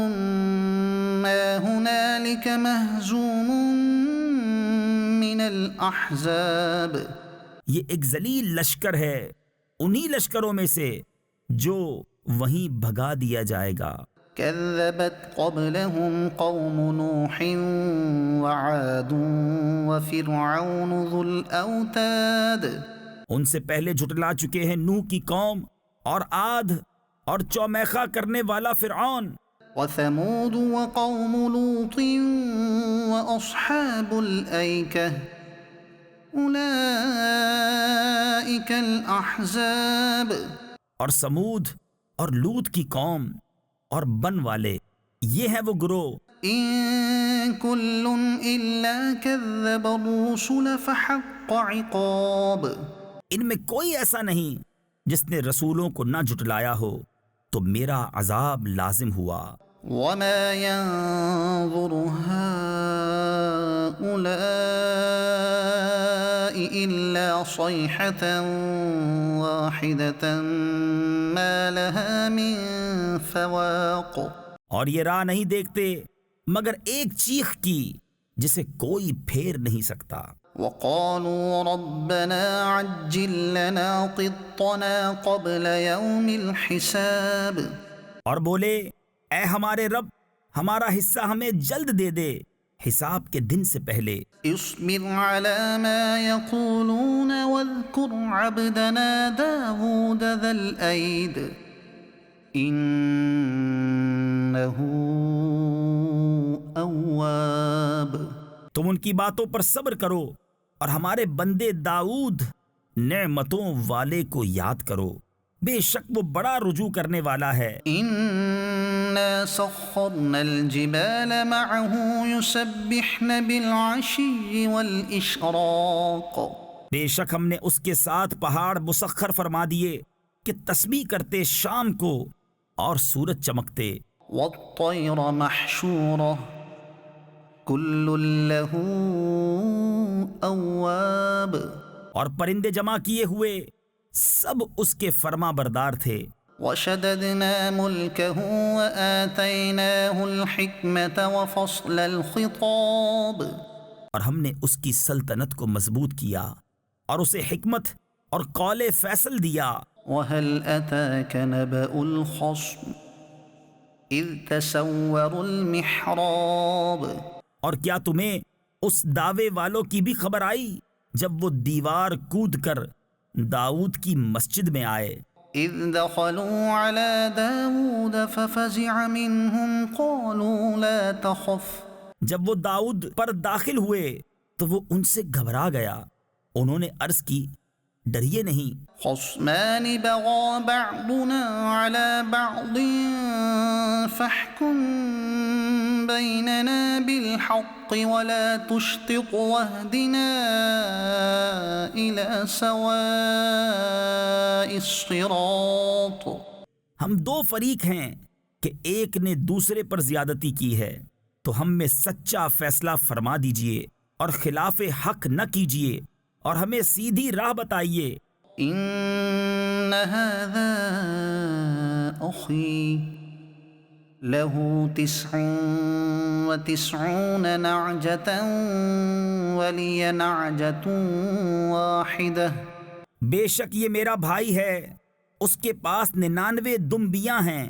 ما هنالك مهزوم من الاحزاب. یہ ایک ذلیل لشکر ہے انہی لشکروں میں سے جو وہیں بھگا دیا جائے گا. كذبت قبلهم قوم نوح وعاد وفرعون ذو الأوتاد. ان سے پہلے جھٹلا چکے ہیں نوح کی قوم اور عاد اور چومیخا کرنے والا فرعون. وثمود وقوم لوط وأصحاب الأيكة أولئك الأحزاب. اور سمود اور لوط کی قوم اور بن والے، یہ ہیں وہ گروہ. إن كل إلا كذب الرسل فحق عقاب. ان میں کوئی ایسا نہیں جس نے رسولوں کو نہ جھٹلایا ہو تو میرا عذاب لازم ہوا. وما ينظر هؤلاء إلا صيحة واحدة ما لها من فواق. اور یہ راہ نہیں دیکھتے مگر ایک چیخ کی جسے کوئی پھیر نہیں سکتا. وقالوا ربنا عجل لنا قطنا قبل يوم الحساب. اور بولے اے ہمارے رب ہمارا حصہ ہمیں جلد دے دے حساب کے دن سے پہلے. اصبر على ما يقولون واذكر عبدنا داود ذا الأيد إنه أواب. تم ان کی باتوں پر صبر کرو اور ہمارے بندے داؤد نعمتوں والے کو یاد کرو، بے شک وہ بڑا رجوع کرنے والا ہے. إنا سخرنا الجبال معه يسبحن بالعشي والإشراق. بے شک ہم نے اس کے ساتھ پہاڑ مسخر فرما دیے کہ تسبیح کرتے شام کو اور سورج چمکتے. والطير محشورة كل له أواب. اور پرندے جمع کیے ہوئے سب اس کے فرما بردار تھے. وشددنا ملكه وآتيناه الحكمة وفصل الخطاب. اور ہم نے اس کی سلطنت کو مضبوط کیا اور اسے حکمت اور قول فیصل دیا. وهل أتاك نبأ الخصم إذ تسوروا المحراب. اور کیا تمہیں اس دعوے والوں کی بھی خبر آئی جب وہ دیوار کود کر داؤد کی مسجد میں آئے. إذ دخلوا على داود ففزع منهم قالوا لا تخف. جب وہ داؤد پر داخل ہوئے تو وہ ان سے گھبرا گیا. انہوں نے عرض کی ڈریے نہیں. خصمان بغى بعضنا على بعض فاحكم بيننا بالحق ولا تشطط واهدنا إلى سواء الصراط. ہم دو فریق ہیں کہ ایک نے دوسرے پر زیادتی کی ہے تو ہم میں سچا فیصلہ فرما دیجئے اور خلاف حق نہ کیجئے اور ہمیں سیدھی راہ بتائیے. إن هذا أخي له 99 نعجة ولي نعجة واحدة. بے شک یہ میرا بھائی ہے، اس کے پاس 99 دمبیاں ہیں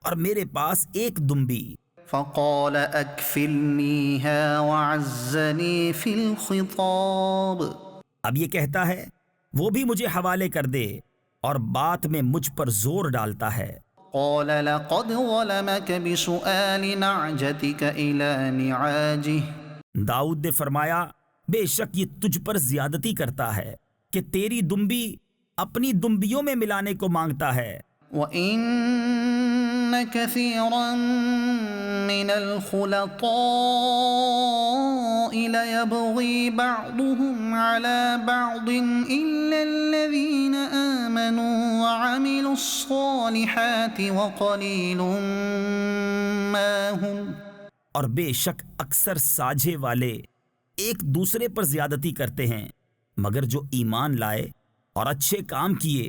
اور میرے پاس ایک دمبی. فقال أكفلنيها وعزني في الخطاب. اب یہ کہتا ہے وہ بھی مجھے حوالے کر دے اور بات میں مجھ پر زور ڈالتا ہے. قال لقد ظلمك بسؤال نعجتك إلى نعاجه. داؤد نے فرمایا بے شک یہ تجھ پر زیادتی کرتا ہے کہ تیری دمبی اپنی دمبیوں میں ملانے کو مانگتا ہے. وَإِنَّ كَثِيرًا مِّنَ الْخُلَطَاءِ لَيَبْغِي بَعْضُهُمْ عَلَى بَعْضٍ إِلَّا الَّذِينَ آمَنُوا وَعَمِلُوا الصَّالِحَاتِ وَقَلِيلٌ مَّا هُمْ. اور بے شک اکثر ساجھے والے ایک دوسرے پر زیادتی کرتے ہیں مگر جو ایمان لائے اور اچھے کام کیے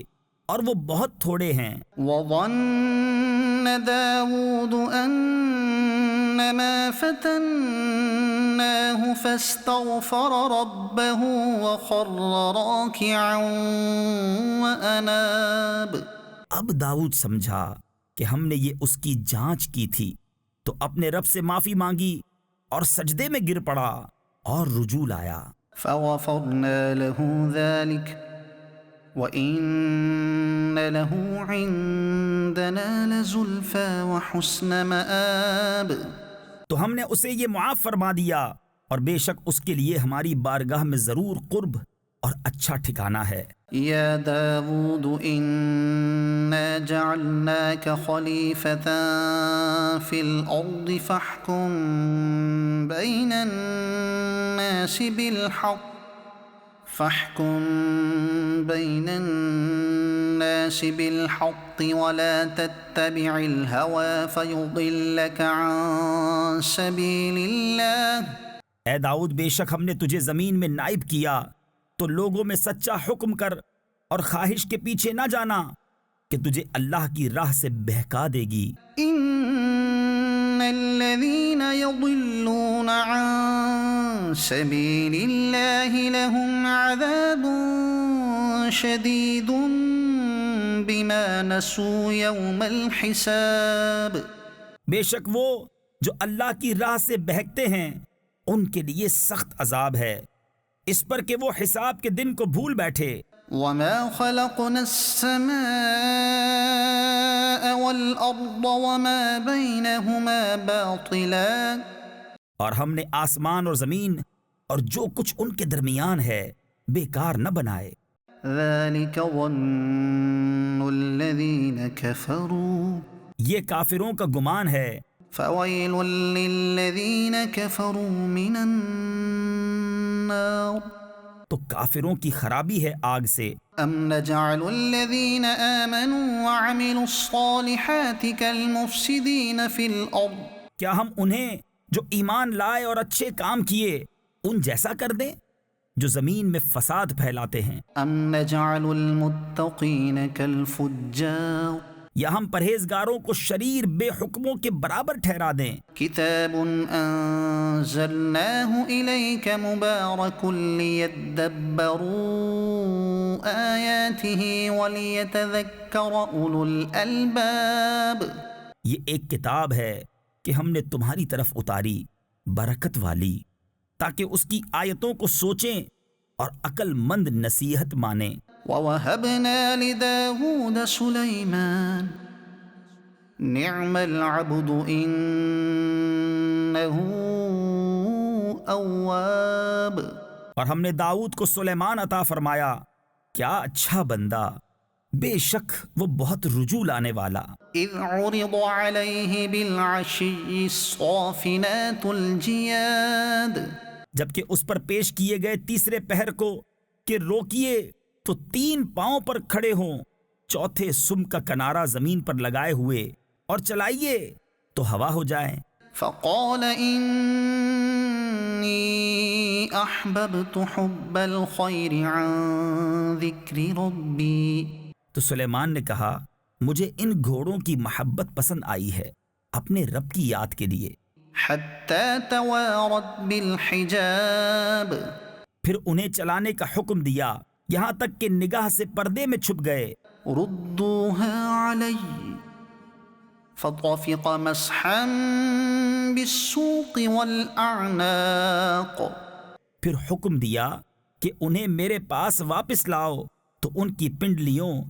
اور وہ بہت تھوڑے ہیں. وَظَنَّ دَاوُودُ أَنَّمَا فَتَنَّاهُ فَاسْتَغْفَرَ رَبَّهُ وَخَرَّ رَاكِعًا وَأَنَابَ. اب داؤد سمجھا کہ ہم نے یہ اس کی جانچ کی تھی تو اپنے رب سے معافی مانگی اور سجدے میں گر پڑا اور رجوع لایا. فَغَفَرْنَا لَهُ ذَلِكَ وَإِنَّ لَهُ عِندَنَا لَزُلْفَىٰ وَحُسْنَ مَآبٍ. تو ہم نے اسے یہ معاف فرما دیا اور بے شک اس کے لیے ہماری بارگاہ میں ضرور قرب اور اچھا ٹھکانہ ہے۔ يا داود إنا جعلناك خليفة في الأرض فاحكم بين الناس بالحق ولا تتبع الهوى فيضلك عن سبيل الله۔ اے داؤد، بے شک ہم نے تجھے زمین میں نائب کیا تو لوگوں میں سچا حکم کر اور خواہش کے پیچھے نہ جانا کہ تجھے اللہ کی راہ سے بہکا دے گی۔ ان الذين يضلون عن سبيل الله لهم عذاب شديد بما نسوا يوم الحساب۔ بے شک وہ جو اللہ کی راہ سے بہکتے ہیں ان کے لیے سخت عذاب ہے، اس پر کہ وہ حساب کے دن کو بھول بیٹھے۔ وما خلقنا السماء والأرض وما بينهما باطلا۔ اور ہم نے آسمان اور زمین اور جو کچھ ان کے درمیان ہے بیکار نہ بنائے۔ ذلك ظن الذين كفروا یہ کافروں کا گمان ہے۔ فويل للذين كفروا من النار۔ تو کافروں کی خرابی ہے آگ سے۔ ام نجعل الذين آمنوا وعملوا الصالحات كالمفسدين في الأرض۔ کیا ہم انہیں جو ایمان لائے اور اچھے کام کیے ان جیسا کر دیں جو زمین میں فساد پھیلاتے ہیں؟ ام نجعل المتقين كالفجار۔ یا ہم پرہیزگاروں کو شریر بے حکموں کے برابر ٹھہرا دیں؟ كتاب أنزلناه إليك مبارك ليدبروا آياته وليتذكر أولو الألباب۔ یہ ایک کتاب ہے کہ ہم نے تمہاری طرف اتاری، برکت والی، تاکہ اس کی آیتوں کو سوچیں اور عقل مند نصیحت مانیں۔ وَوَهَبْنَا لِدَاوُودَ سُلَيْمَانَ نِعْمَ الْعَبْدُ إِنَّهُ أَوَّابٌ۔ اور ہم نے داؤد کو سلیمان عطا فرمایا، کیا اچھا بندہ، بے شک وہ بہت رجوع لانے والا۔ إِذْ عُرِضَ عَلَيْهِ بِالْعَشِيِّ الصَّافِنَاتُ الْجِيَادُ۔ جبکہ اس پر پیش کیے گئے تیسرے پہر کو کہ روکیے تو 3 پاؤں پر کھڑے ہوں، چوتھے سم کا کنارہ زمین پر لگائے ہوئے، اور چلائیے تو ہوا ہو جائے۔ فقال إني أحببت حب الخير عن ذكر ربي۔ تو سلیمان نے کہا، مجھے ان گھوڑوں کی محبت پسند آئی ہے اپنے رب کی یاد کے لیے۔ حتى توارت بالحجاب۔ پھر انہیں چلانے کا حکم دیا یہاں تک کہ نگاہ سے پردے میں چھپ گئے۔ ردوها علي فطفق مسحا بالسوق والأعناق۔ پھر حکم دیا کہ انہیں میرے پاس واپس لاؤ، تو ان کی پنڈلیوں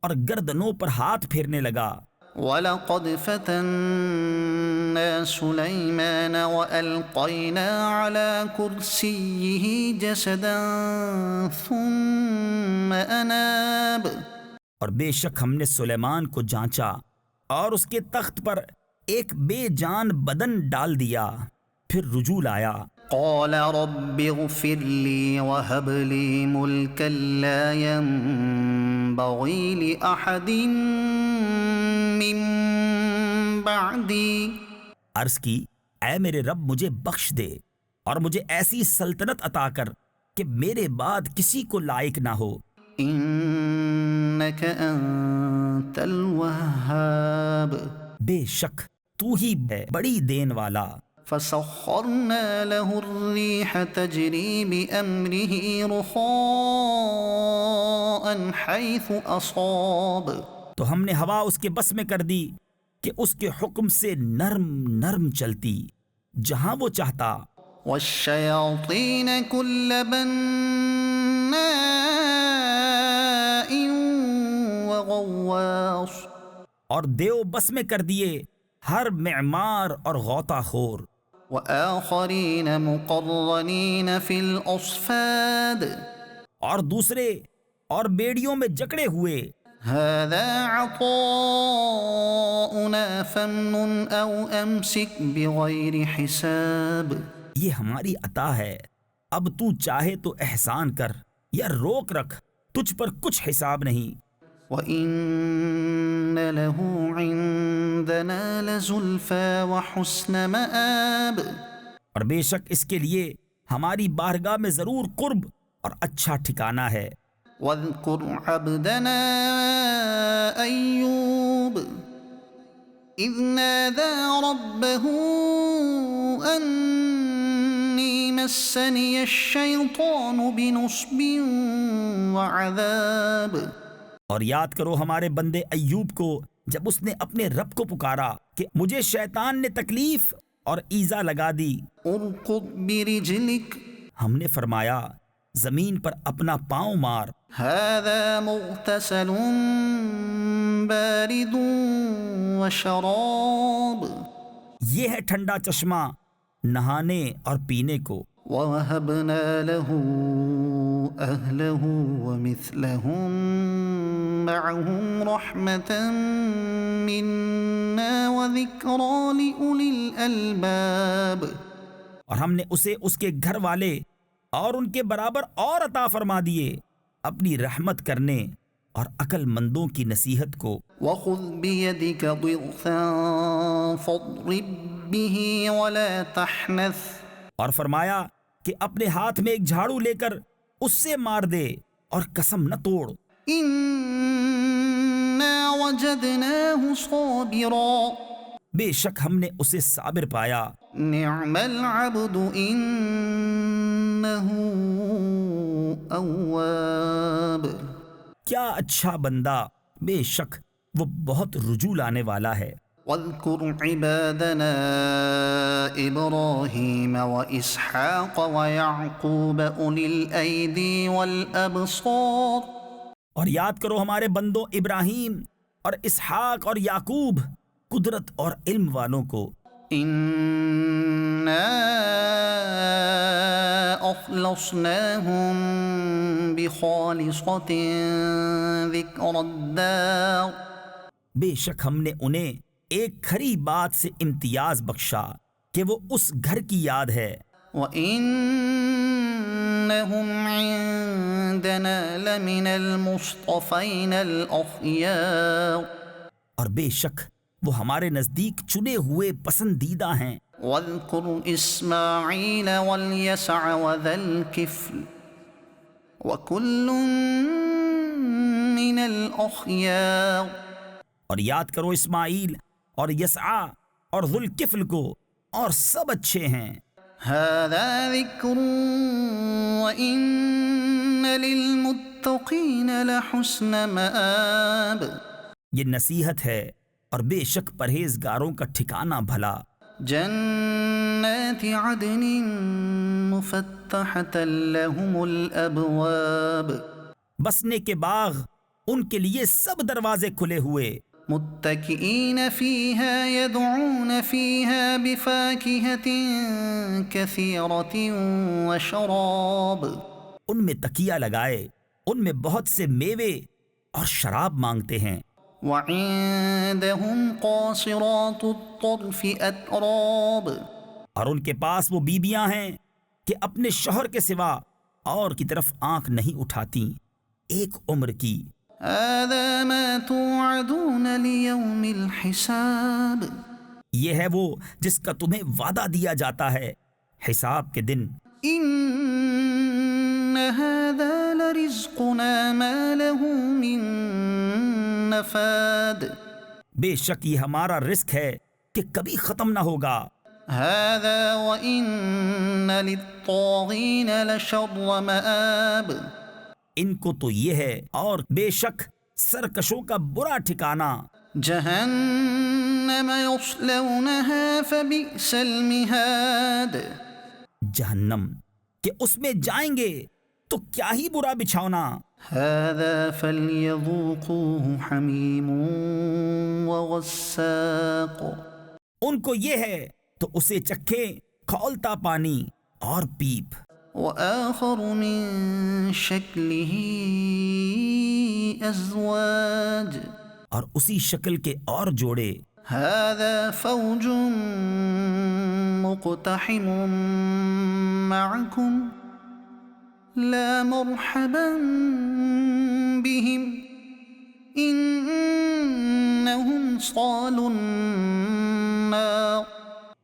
اور گردنوں پر ہاتھ پھیرنے لگا۔ وَلَقَدْ فَتَنَّا سُلَيْمَانَ وَأَلْقَيْنَا عَلَى كُرْسِيِّهِ جَسَدًا ثُمَّ أَنَابَ۔ اور بے شک ہم نے سلیمان کو جانچا اور اس کے تخت پر ایک بے جان بدن ڈال دیا، پھر رجوع لایا۔ قال رب اغفر لي وهب لي ملكا لا ينبغي لأحد من بعدي۔ عرض کی، اے میرے رب مجھے بخش دے اور مجھے ایسی سلطنت عطا کر کہ میرے بعد کسی کو لائق نہ ہو۔ إنك أنت الوهاب۔ بے شک تو ہی ہے بڑی دین والا۔ فسخرنا له الريح تجري بأمره رخاء حيث أصاب۔ تو ہم نے ہوا اس کے بس میں کر دی کہ اس کے حکم سے نرم نرم چلتی جہاں وہ چاہتا۔ والشياطين كل بناء وغواص۔ اور دیو بس میں کر دیے ہر معمار اور غوطہ خور۔ وآخرين مقرنين في الأصفاد۔ اور دوسرے اور بیڑیوں میں جکڑے ہوئے. هذا عطاؤنا فامنن أو أمسك بغير حساب. یہ ہماری عطا ہے، اب تو چاہے تو احسان کر یا روک رکھ، تجھ پر کچھ حساب نہیں. وَإِنَّ لَهُ عِندَنَا لَزُلْفَى وَحُسْنَ مَآبٍ. اور بے شک اس کے لیے ہماری بارگاہ میں ضرور قرب اور اچھا ٹھکانہ ہے. وَاذْكُرْ عَبْدَنَا أَيُّوبَ إِذْ نَادَى رَبَّهُ أَنِّي مَسَّنِيَ الشَّيْطَانُ بِنُصْبٍ وَعَذَابٍ. اور یاد کرو ہمارے بندے ایوب کو جب اس نے اپنے رب کو پکارا کہ مجھے شیطان نے تکلیف اور ایذا لگا دی. اركض برجلك ہم نے فرمایا زمین پر اپنا پاؤں مار. هذا مغتسل بارد وشراب. یہ ہے ٹھنڈا چشمہ نہانے اور پینے کو. ووهبنا له أهله ومثلهم معهم رحمة منا وذكرى لأولي الألباب. اور ہم نے اسے اس کے گھر والے اور ان کے برابر اور عطا فرما دیے اپنی رحمت کرنے اور عقل مندوں کی نصیحت کو. وخذ بيدك ضغثا فاضرب به ولا تحنث. اور فرمایا کہ اپنے ہاتھ میں ایک جھاڑو لے کر اس سے مار دے اور قسم نہ توڑ. إنا وجدناه صابرا. بے شک ہم نے اسے صابر پایا. نعم العبد إنه أواب. کیا اچھا بندہ، بے شک وہ بہت رجوع لانے والا ہے. واذكر عبادنا إبراهيم وإسحاق ويعقوب أولي الأيدي والأبصار. اور یاد کرو ہمارے بندوں ابراہیم اور اسحاق اور یعقوب، قدرت اور علم والوں کو. إنا أخلصناهم بخالصة ذكر الدار. بے شک ہم نے انہیں ایک کھری بات سے امتیاز بخشا کہ وہ اس گھر کی یاد ہے. وَإِنَّهُمْ عِندَنَا لَمِنَ الْمُصْطَفَيْنَ الْأَخْيَارِ. اور بے شک وہ ہمارے نزدیک چنے ہوئے پسندیدہ ہیں. وَاذْكُرْ إِسْمَاعِيلَ وَالْيَسَعَ وَذَا الْكِفْلِ وَكُلٌّ مِّنَ الْأَخْيَارِ. اور یاد کرو اسماعیل اور یسعا اور ذوالکفل کو، اور سب اچھے ہیں. هذا ذکر وإن للمتقین لحسن مآب. یہ نصیحت ہے اور بے شک پرہیزگاروں کا ٹھکانہ بھلا. جنات عدن مفتحة لهم الابواب. بسنے کے باغ ان کے لیے سب دروازے کھلے ہوئے. متكئين فيها يدعون فيها بفاكهة كثيرة وشراب. ان میں تکیہ لگائے، ان میں بہت سے میوے اور شراب مانگتے ہیں. وعندهم قاصرات الطرف أتراب. اور ان کے پاس وہ بیبیاں ہیں کہ اپنے شوہر کے سوا اور کی طرف آنکھ نہیں اٹھاتی ایک عمر کی. هذا ما توعدون ليوم الحساب. یہ ہے وہ جس کا تمہیں وعدہ دیا جاتا ہے حساب کے دن. إن هذا لرزقنا ما له من نفاد. بے شک یہ ہمارا رزق ہے کہ کبھی ختم نہ ہوگا. هذا وإن للطاغين لشر مآب. ان کو تو یہ ہے، اور بے شک سرکشوں کا برا ٹھکانہ. جهنم يصلونها فبئس المهاد. جہنم کہ اس میں جائیں گے تو کیا ہی برا بچھونا. هذا فليذوقوه حميم وغساق. ان کو یہ ہے تو اسے چکھے کھولتا پانی اور پیپ. وآخر من شكله أزواج اور اسی شکل کے اور جوڑے. هذا فوج مقتحم معكم لا مرحبا بهم إنهم صالوا النار.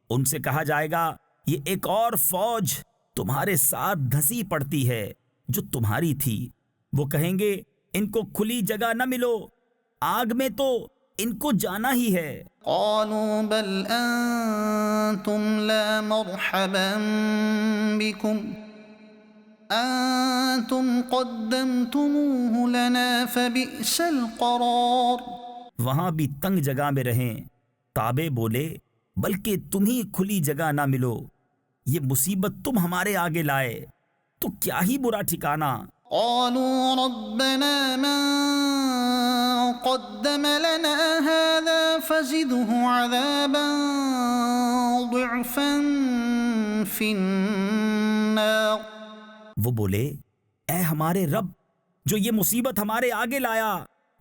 ان سے کہا جائے گا یہ ایک اور فوج تمہارے ساتھ دھسی پڑتی ہے جو تمہاری تھی. وہ کہیں گے ان کو کھلی جگہ نہ ملو، آگ میں تو ان کو جانا ہی ہے. قالوا بل أنتم لا مرحبا بكم أنتم قدمتموه لنا فبئس القرار. وہاں بھی تنگ جگہ میں رہیں. تابع بولے بلکہ تم ہی کھلی جگہ نہ ملو، یہ مصیبت تم ہمارے آگے لائے تو کیا ہی برا ٹھکانہ. قالوا ربنا من قدم لنا هذا فزده عذابا ضعفا في النار. وہ بولے اے ہمارے رب، جو یہ مصیبت ہمارے آگے لایا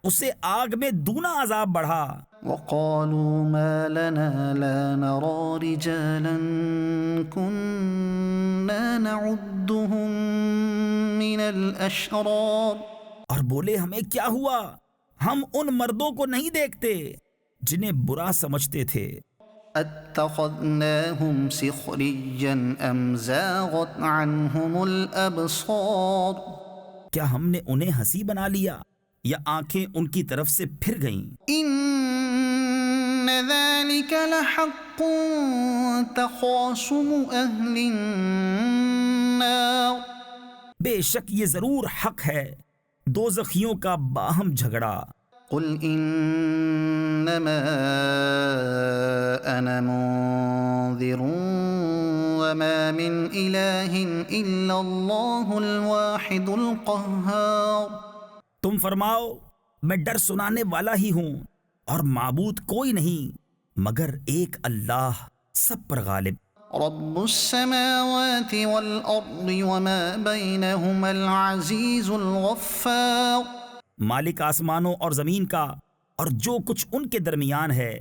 اسے آگ میں دونا عذاب بڑھا. وقالوا ما لنا لا نرى رجالا كنا نعدهم من الأشرار. اور بولے ہمیں کیا ہوا، ہم ان مردوں کو نہیں دیکھتے جنہیں برا سمجھتے تھے. اتخذناهم سخريا أم زاغت عنهم الأبصار. کیا ہم نے انہیں ہنسی بنا لیا یا آنکھیں ان کی طرف سے پھر گئیں. إن ذلك لحق تخاصم أهل النار. بے شک یہ ضرور حق ہے دوزخیوں کا باہم جھگڑا. قل إنما أنا منذر وما من إله إلا الله الواحد القهار. تم فرماؤ میں ڈر سنانے والا ہی ہوں اور معبود کوئی نہیں مگر ایک اللہ سب پر غالب. رب السماوات والأرض وما بينهما العزيز الغفار. مالک آسمانوں اور زمین کا اور جو کچھ ان کے درمیان ہے،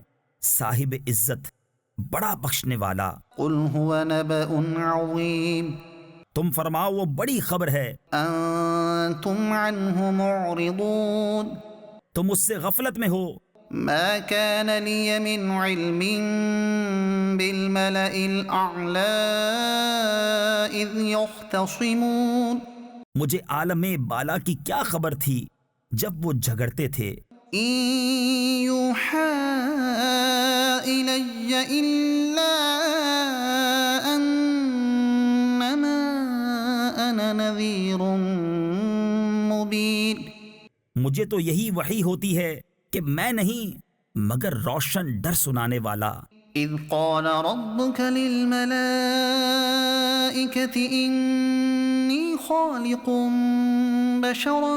صاحب عزت بڑا بخشنے والا. قل هو نبأ عظيم. تم فرماؤ وہ بڑی خبر ہے، أنتم عنه معرضون. تم اس سے غفلت میں ہو. ما كان لي من علم بالملأ الأعلى إذ يختصمون. مجھے عالم بالا کی کیا خبر تھی جب وہ جھگڑتے تھے. إن يوحى إلي إلا أنما أنا نذير مبين. مجھے تو یہی وحی ہوتی ہے کہ میں نہیں مگر روشن ڈر سنانے والا. إذ قال ربك للملائكة إني خالق بشرا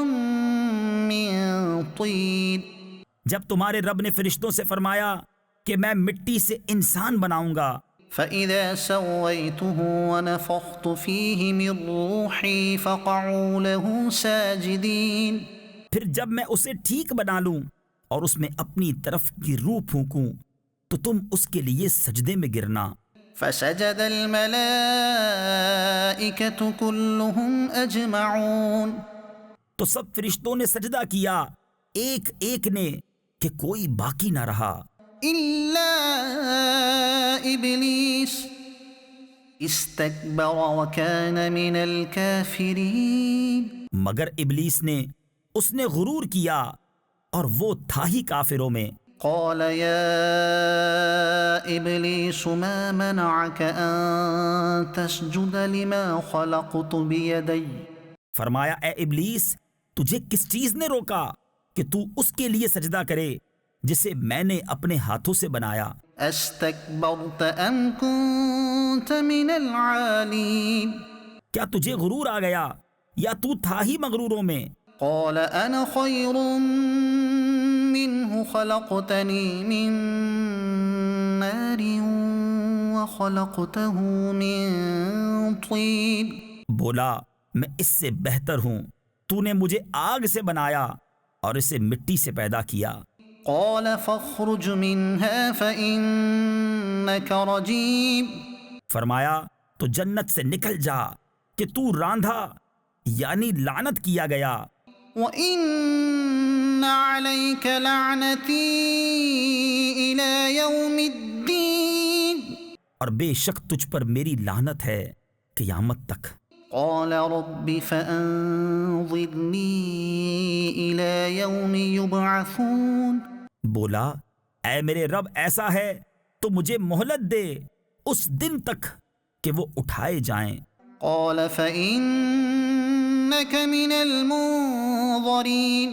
من طين. جب تمہارے رب نے فرشتوں سے فرمایا کہ میں مٹی سے انسان بناؤں گا، فإذا سويته ونفخت فيه من روحي فقعوا له ساجدين. پھر جب میں اسے ٹھیک بنا لوں اور اس میں اپنی طرف کی روح پھونکوں تو تم اس کے لیے سجدے میں گرنا. فسجد الملائكة كلهم أجمعون. تو سب فرشتوں نے سجدہ کیا ایک ایک نے کہ کوئی باقی نہ رہا. إلا إبليس استكبر وكان من الكافرين. مگر ابلیس نے اس نے غرور کیا اور وہ تھا ہی کافروں میں. قال يا إبليس ما منعك أن تسجد لما خلقت بيدي. فرمایا اے ابلیس تجھے کس چیز نے روکا کہ تو اس کے لیے سجدہ کرے جسے میں نے اپنے ہاتھوں سے بنایا. استكبرت أم كنت من العالين. کیا تجھے غرور آ گیا یا تو تھا ہی مغروروں میں. قال أنا خير منه خلقتني من نار وخلقته من طين. بولا میں اس سے بہتر ہوں، تو نے مجھے آگ سے بنایا اور اسے مٹی سے پیدا کیا۔ قال فاخرج منها فإنك رجيم فرمایا تو جنت سے نکل جا کہ تو راندھا یعنی لعنت کیا گیا، وإن عليك لعنتي إلى يوم الدين اور بے شک تجھ پر میری لعنت ہے قیامت تک۔ قال رب فأنظرني إلى يوم يبعثون بولا اے میرے رب ایسا ہے تو مجھے مہلت دے اس دن تک کہ وہ اٹھائے جائیں۔ قال فإنك من المنظرين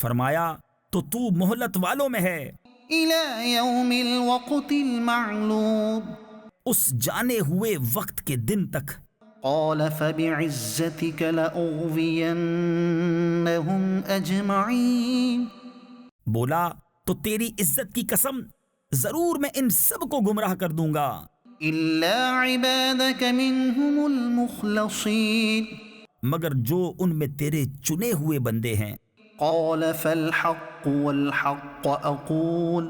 فرمایا تو تو مہلت والوں میں ہے إلى يوم الوقت المعلوم اس جانے ہوئے وقت کے دن تک۔ قال فبعزتك لأغوينهم أجمعين بولا تو تیری عزت کی قسم ضرور میں ان سب کو گمراہ کر دوں گا إلا عبادك منهم المخلصين مگر جو ان میں تیرے چنے ہوئے بندے ہیں۔ قال فالحق والحق أقول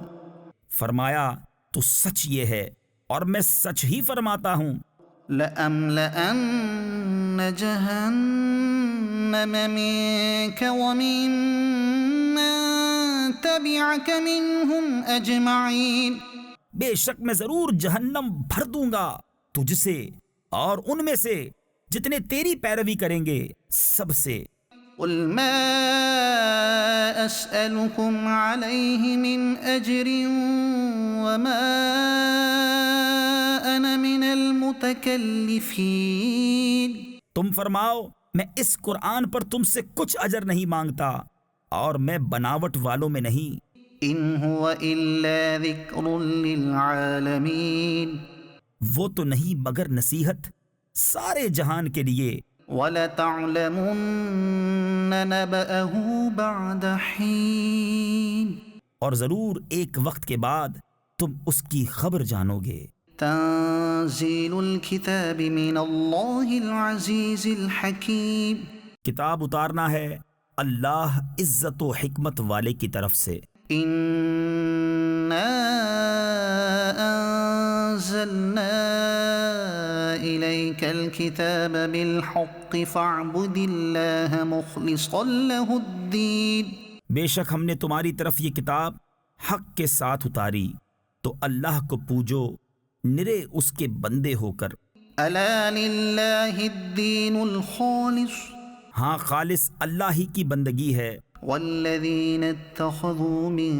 فرمایا تو سچ یہ ہے اور میں سچ ہی فرماتا ہوں، لأملأن جهنم منك ومن تبعك منهم أجمعين بے شک میں ضرور جہنم بھر دوں گا تجھ سے اور ان میں سے جتنے تیری پیروی کریں گے سب سے۔ قل ما أسألكم عليه من أجر وما أنا من المتكلفين تم فرماؤ میں اس قرآن پر تم سے کچھ اجر نہیں مانگتا اور میں بناوٹ والوں میں نہیں۔ إن هو إلا ذكر للعالمين وہ تو نہیں مگر نصیحت سارے جہان کے لیے۔ وَلَتَعْلَمُنَّ نَبَأَهُ بَعْدَ حِينٍ اور ضرور ایک وقت کے بعد تم اس کی خبر جانو گے۔ تنزيل الكتاب من الله العزيز الحكيم کتاب اتارنا ہے اللہ عزت و حکمت والے کی طرف سے۔ إِنَّا أَنزَلْنَا إِلَيْكَ الْكِتَابَ بِالْحَقِّ فَاعْبُدِ اللَّهَ مُخْلِصًا لَهُ الدِّينَ بے شک ہم نے تمہاری طرف یہ کتاب حق کے ساتھ اتاری تو اللہ کو پوجو نرے اس کے بندے ہو کر۔ أَلَا لِلَّهِ الدِّينُ الْخَالِصُ ہاں خالص اللہ ہی کی بندگی ہے۔ والذين اتخذوا من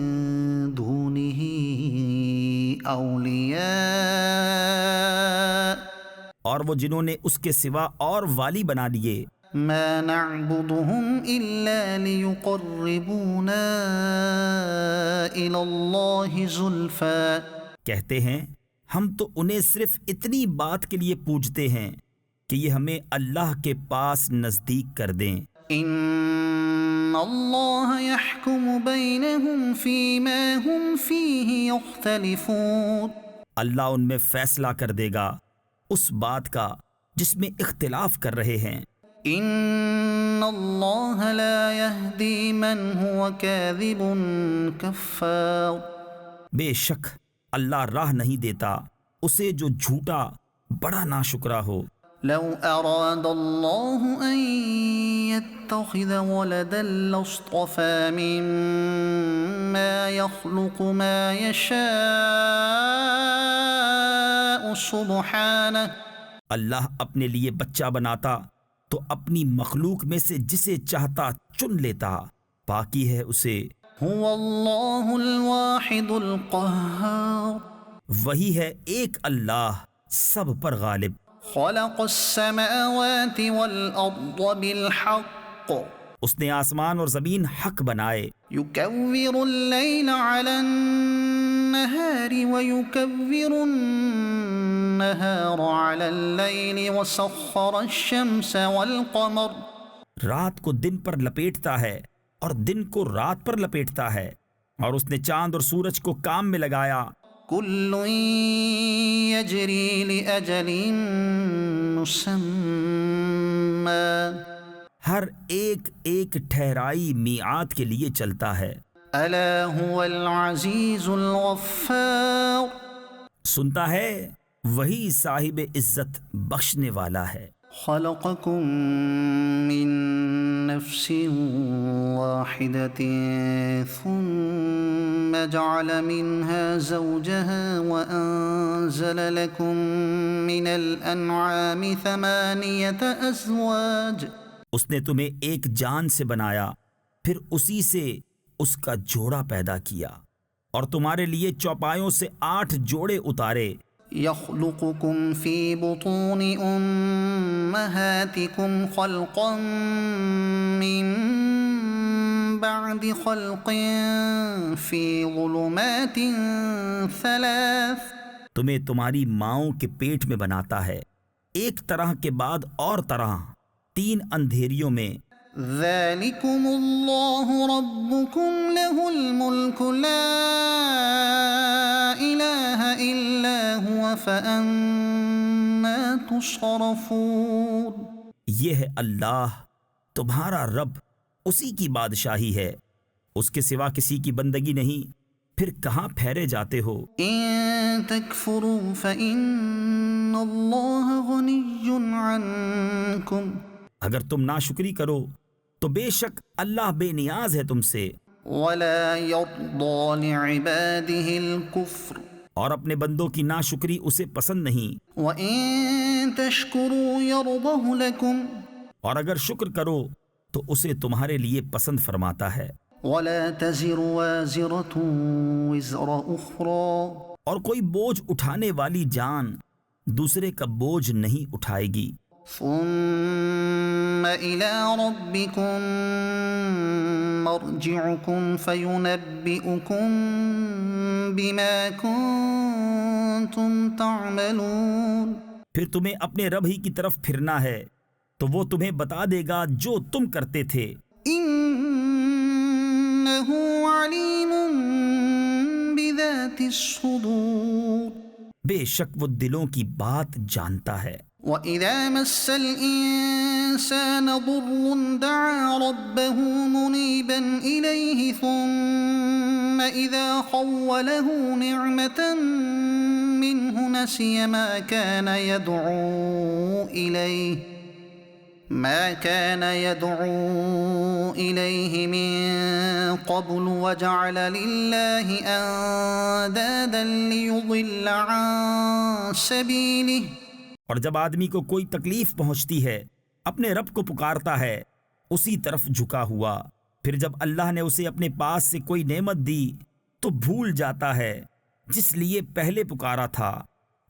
دونه أولياء اور وہ جنہوں نے اس کے سوا اور والی بنا لیے، ما نعبدهم إلا ليقربونا إلى الله زلفى کہتے ہیں ہم تو انہیں صرف اتنی بات کے لیے پوجتے ہیں کہ یہ ہمیں اللہ کے پاس نزدیک کر دیں۔ إن الله يحكم بينهم فيما هم فيه يختلفون اللہ ان میں فیصلہ کر دے گا اس بات کا جس میں اختلاف کر رہے ہیں۔ إن الله لا يهدي من هو كاذب كفار بے شک اللہ راہ نہیں دیتا اسے جو جھوٹا بڑا ناشکرا ہو۔ لو أراد الله أن يتخذ ولدا لاصطفى مما يخلق ما يشاء سبحانه اللہ اپنے لیے بچہ بناتا تو اپنی مخلوق میں سے جسے چاہتا چن لیتا، پاکی ہے اسے۔ هو الله الواحد القهار وہی ہے ایک اللہ سب پر غالب۔ خلق السماوات والأرض بالحق اس نے آسمان اور زمین حق بنائے، يكور الليل على النهار ويكور النهار على الليل وسخر الشمس والقمر رات کو دن پر لپیٹتا ہے اور دن کو رات پر لپیٹتا ہے، اور اس نے چاند اور سورج کو کام میں لگایا۔ كل يجري لأجل مسمى ہر ایک ٹھہرائی میعاد کے لیے چلتا ہے۔ ألا هو العزيز الغفار سنتا ہے وہی صاحب عزت بخشنے والا ہے۔ خلقكم من نفس واحدة ثم جعل منها زوجها وأنزل لكم من الأنعام 8 أزواج اس نے تمہیں ایک جان سے بنایا، پھر اسی سے اس کا جوڑا پیدا کیا، اور تمہارے لیے چوپایوں سے 8 جوڑے اتارے۔ يخلقكم في بطون أمهاتكم خلقا من بعد خلق في ظلمات 3 تمہیں تمہاری ماؤں کے پیٹ میں بناتا ہے، ایک طرح کے بعد اور طرح، 3 اندھیریوں میں۔ ذلكم الله ربكم له الملك لا إله إلا هو فأنا تصرفون یہ ہے اللہ تمہارا رب، اسی کی بادشاہی ہے، اس کے سوا کسی کی بندگی نہیں، پھر کہاں پھیرے جاتے ہو؟ إن تكفروا فإن الله غني عنكم اگر تم ناشکری کرو تو بے شک اللہ بے نیاز ہے تم سے، ولا يرضى لعباده الكفر اور اپنے بندوں کی ناشکری اسے پسند نہیں، وإن تشكروا يرضه لكم اور اگر شکر کرو تو اسے تمہارے لیے پسند فرماتا ہے۔ ولا تزر وازرة وزر أخرى اور کوئی بوجھ اٹھانے والی جان دوسرے کا بوجھ نہیں اٹھائے گی۔ ثم إلى ربكم مرجعكم فينبئكم بما كنتم تعملون پھر تمہیں اپنے رب ہی کی طرف پھرنا ہے تو وہ تمہیں بتا دے گا جو تم کرتے تھے۔ إنه عليم بذات الصدور بے شک وہ دلوں کی بات جانتا ہے۔ وَإِذَا مَسَّ الْإِنسَانَ ضُرٌّ دَعَا رَبَّهُ مُنِيبًا إِلَيْهِ ثُمَّ إِذَا خَوَّلَهُ نِعْمَةً مِّنْهُ نَسِيَ مَا كَانَ يَدْعُو إِلَيْهِ مِن قَبْلُ وَجَعَلَ لِلَّهِ أَندَادًا لِّيُضِلَّ عَن سَبِيلِهِ اور جب آدمی کو کوئی تکلیف پہنچتی ہے اپنے رب کو پکارتا ہے اسی طرف جھکا ہوا، پھر جب اللہ نے اسے اپنے پاس سے کوئی نعمت دی تو بھول جاتا ہے جس لیے پہلے پکارا تھا،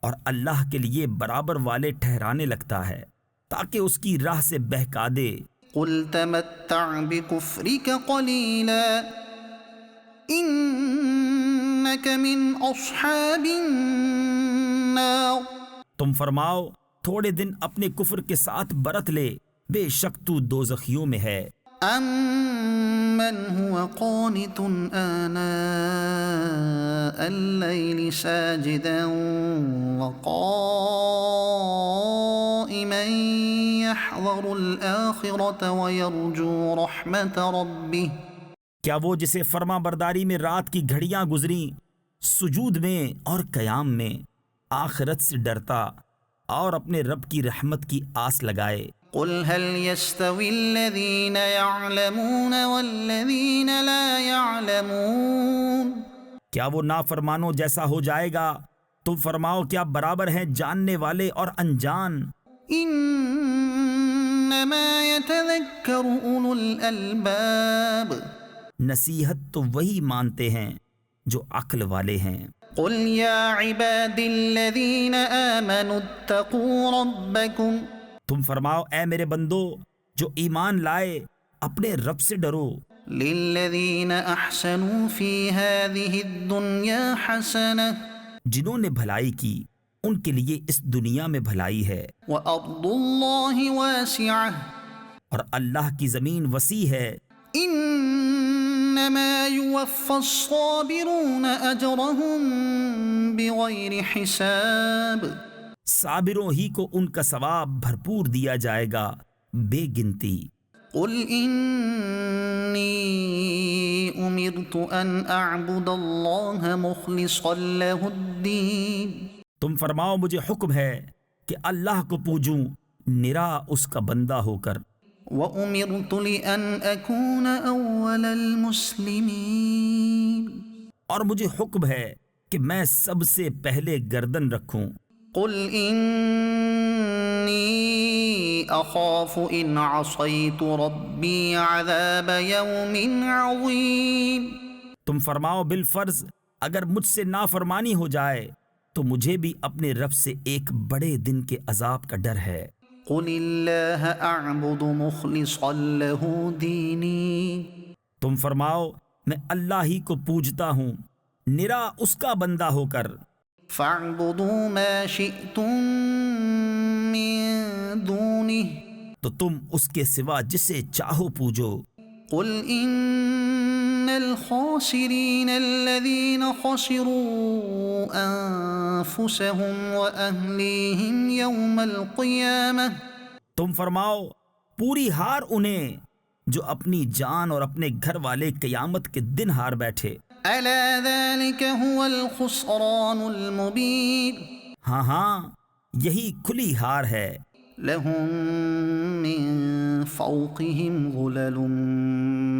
اور اللہ کے لیے برابر والے ٹھہرانے لگتا ہے تاکہ اس کی راہ سے بہکا دے۔ قل تمتع بكفرك قليلا إنك من أصحاب النار تم فرماؤ تھوڑے دن اپنے کفر کے ساتھ برت لے، بے شک تو دوزخیوں میں ہے۔ أَمَّنْ هُوَ قَانِتٌ آنَاءَ اللَّيْلِ سَاجِدًا وَقَائِمًا يَحْذَرُ الْآخِرَةَ وَيَرْجُو رَحْمَةَ رَبِّهِ کیا وہ جسے فرما برداری میں رات کی گھڑیاں گزریں، سجود میں اور قیام میں، آخرت سے ڈرتا اور اپنے رب کی رحمت کی آس لگائے؟ قل هل يستوي الذين يعلمون والذين لا يعلمون کیا وہ نافرمانوں جیسا ہو جائے گا؟ تم فرماؤ کیا برابر ہیں جاننے والے اور انجان؟ انما يتذكر اولو الالباب نصیحت تو وہی مانتے ہیں جو عقل والے ہیں۔ قل يا عباد الذين آمنوا اتقوا ربكم تم فرماؤ اے میرے بندو جو ایمان لائے اپنے رب سے ڈرو۔ للذين احسنوا في هذه الدنيا حسنة جنہوں نے بھلائی کی ان کے لیے اس دنیا میں بھلائی ہے، وارض الله واسعة اور اللہ کی زمین وسیع ہے۔ إن إنما يوفى الصابرون أجرهم بغير حساب صابروں ہی کو ان کا ثواب بھرپور دیا جائے گا بے گنتی۔ قل إني أمرت أن أعبد الله مخلصا له الدين تم فرماؤ مجھے حکم ہے کہ اللہ کو پوجوں نرا اس کا بندہ ہو کر، وأمرت لأن أكون أول المسلمين اور مجھے حکم ہے کہ میں سب سے پہلے گردن رکھوں۔ قل إني أخاف إن عصيت ربي عذاب يوم عظيم تم فرماؤ بالفرض اگر مجھ سے نافرمانی ہو جائے تو مجھے بھی اپنے رب سے ایک بڑے دن کے عذاب کا ڈر ہے۔ قل الله أعبد مخلصا له ديني تم فرماؤ میں اللہ ہی کو پوجتا ہوں نرا اس کا بندہ ہو کر، فاعبدوا ما شئتم من دونه تو تم اس کے سوا جسے چاہو پوجو۔ قل إن الخاسرين الذين خسروا أنفسهم وأهليهم يوم القيامة تم فرماؤ پوری ہار انہیں جو اپنی جان اور اپنے گھر والے قیامت کے دن ہار بیٹھے۔ ألا ذلك هو الخسران المبين ہاں ہاں یہی کھلی ہار ہے۔ لهم من فوقهم ظلل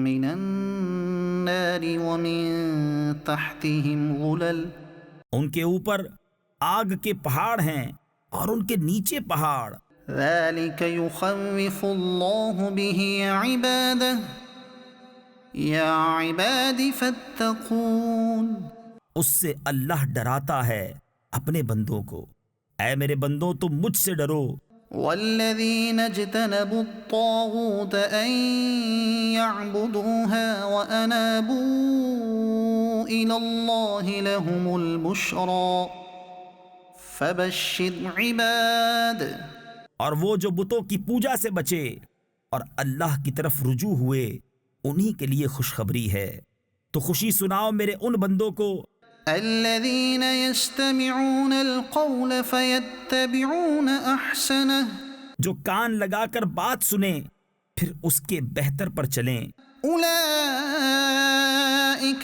من النار ومن تحتهم ظلل ان کے اوپر آگ کے پہاڑ ہیں اور ان کے نیچے پہاڑ۔ ذلك يخوف الله به عباده يا عباد فاتقون اس سے اللہ ڈراتا ہے اپنے بندوں کو، اے میرے بندوں تم مجھ سے ڈرو۔ والذين اجتنبوا الطاغوت أن يعبدوها وأنابوا إلى الله لهم البشرى فبشر عباد اور وہ جو بتوں کی پوجا سے بچے اور اللہ کی طرف رجوع ہوئے انہی کے لیے خوشخبری ہے، تو خوشی سناؤ میرے ان بندوں کو۔ الذين يستمعون القول فيتبعون احسنه جو کان لگا کر بات سنیں پھر اس کے بہتر پر چلیں۔ اولئك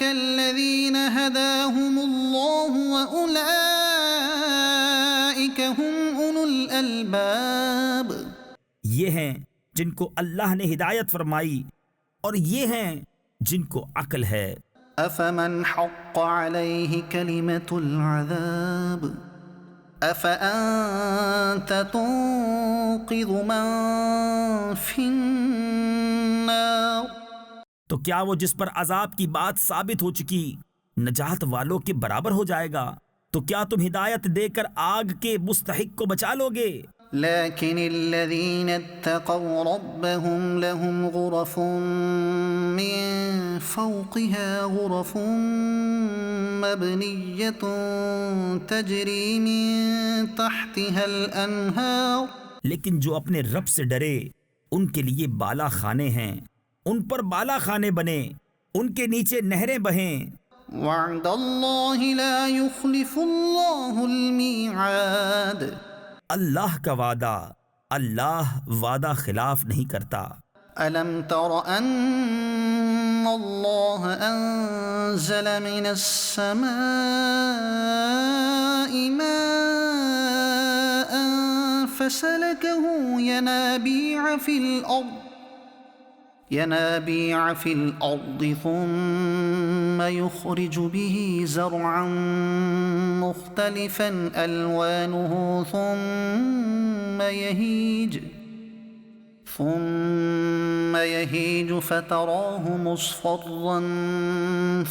الذين هداهم الله واولئك هم اولو الالباب یہ ہیں جن کو اللہ نے ہدایت فرمائی اور یہ ہیں جن کو عقل ہے۔ افمن حق عليه كلمة العذاب افأنت تنقذ من في النار تو کیا وہ جس پر عذاب کی بات ثابت ہو چکی نجات والوں کے برابر ہو جائے گا؟ تو کیا تم ہدایت دے کر آگ کے مستحق کو بچا لو گے؟ لكن الذين اتقوا ربهم لهم غرف من فوقها غرف مبنية تجري من تحتها الأنهار لیکن جو اپنے رب سے ڈرے ان کے لیے بالا خانے ہیں، ان پر بالا خانے بنے، ان کے نیچے نہریں بہیں۔ وعد الله لا يخلف الله الميعاد اللہ کا وعدہ، اللہ وعدہ خلاف نہیں کرتا۔ ألم تر أن الله أنزل من السماء ماء فسلكه ينابيع في الأرض ثم يخرج به زرعا مختلفا ألوانه ثم يهيج فتراه مصفرا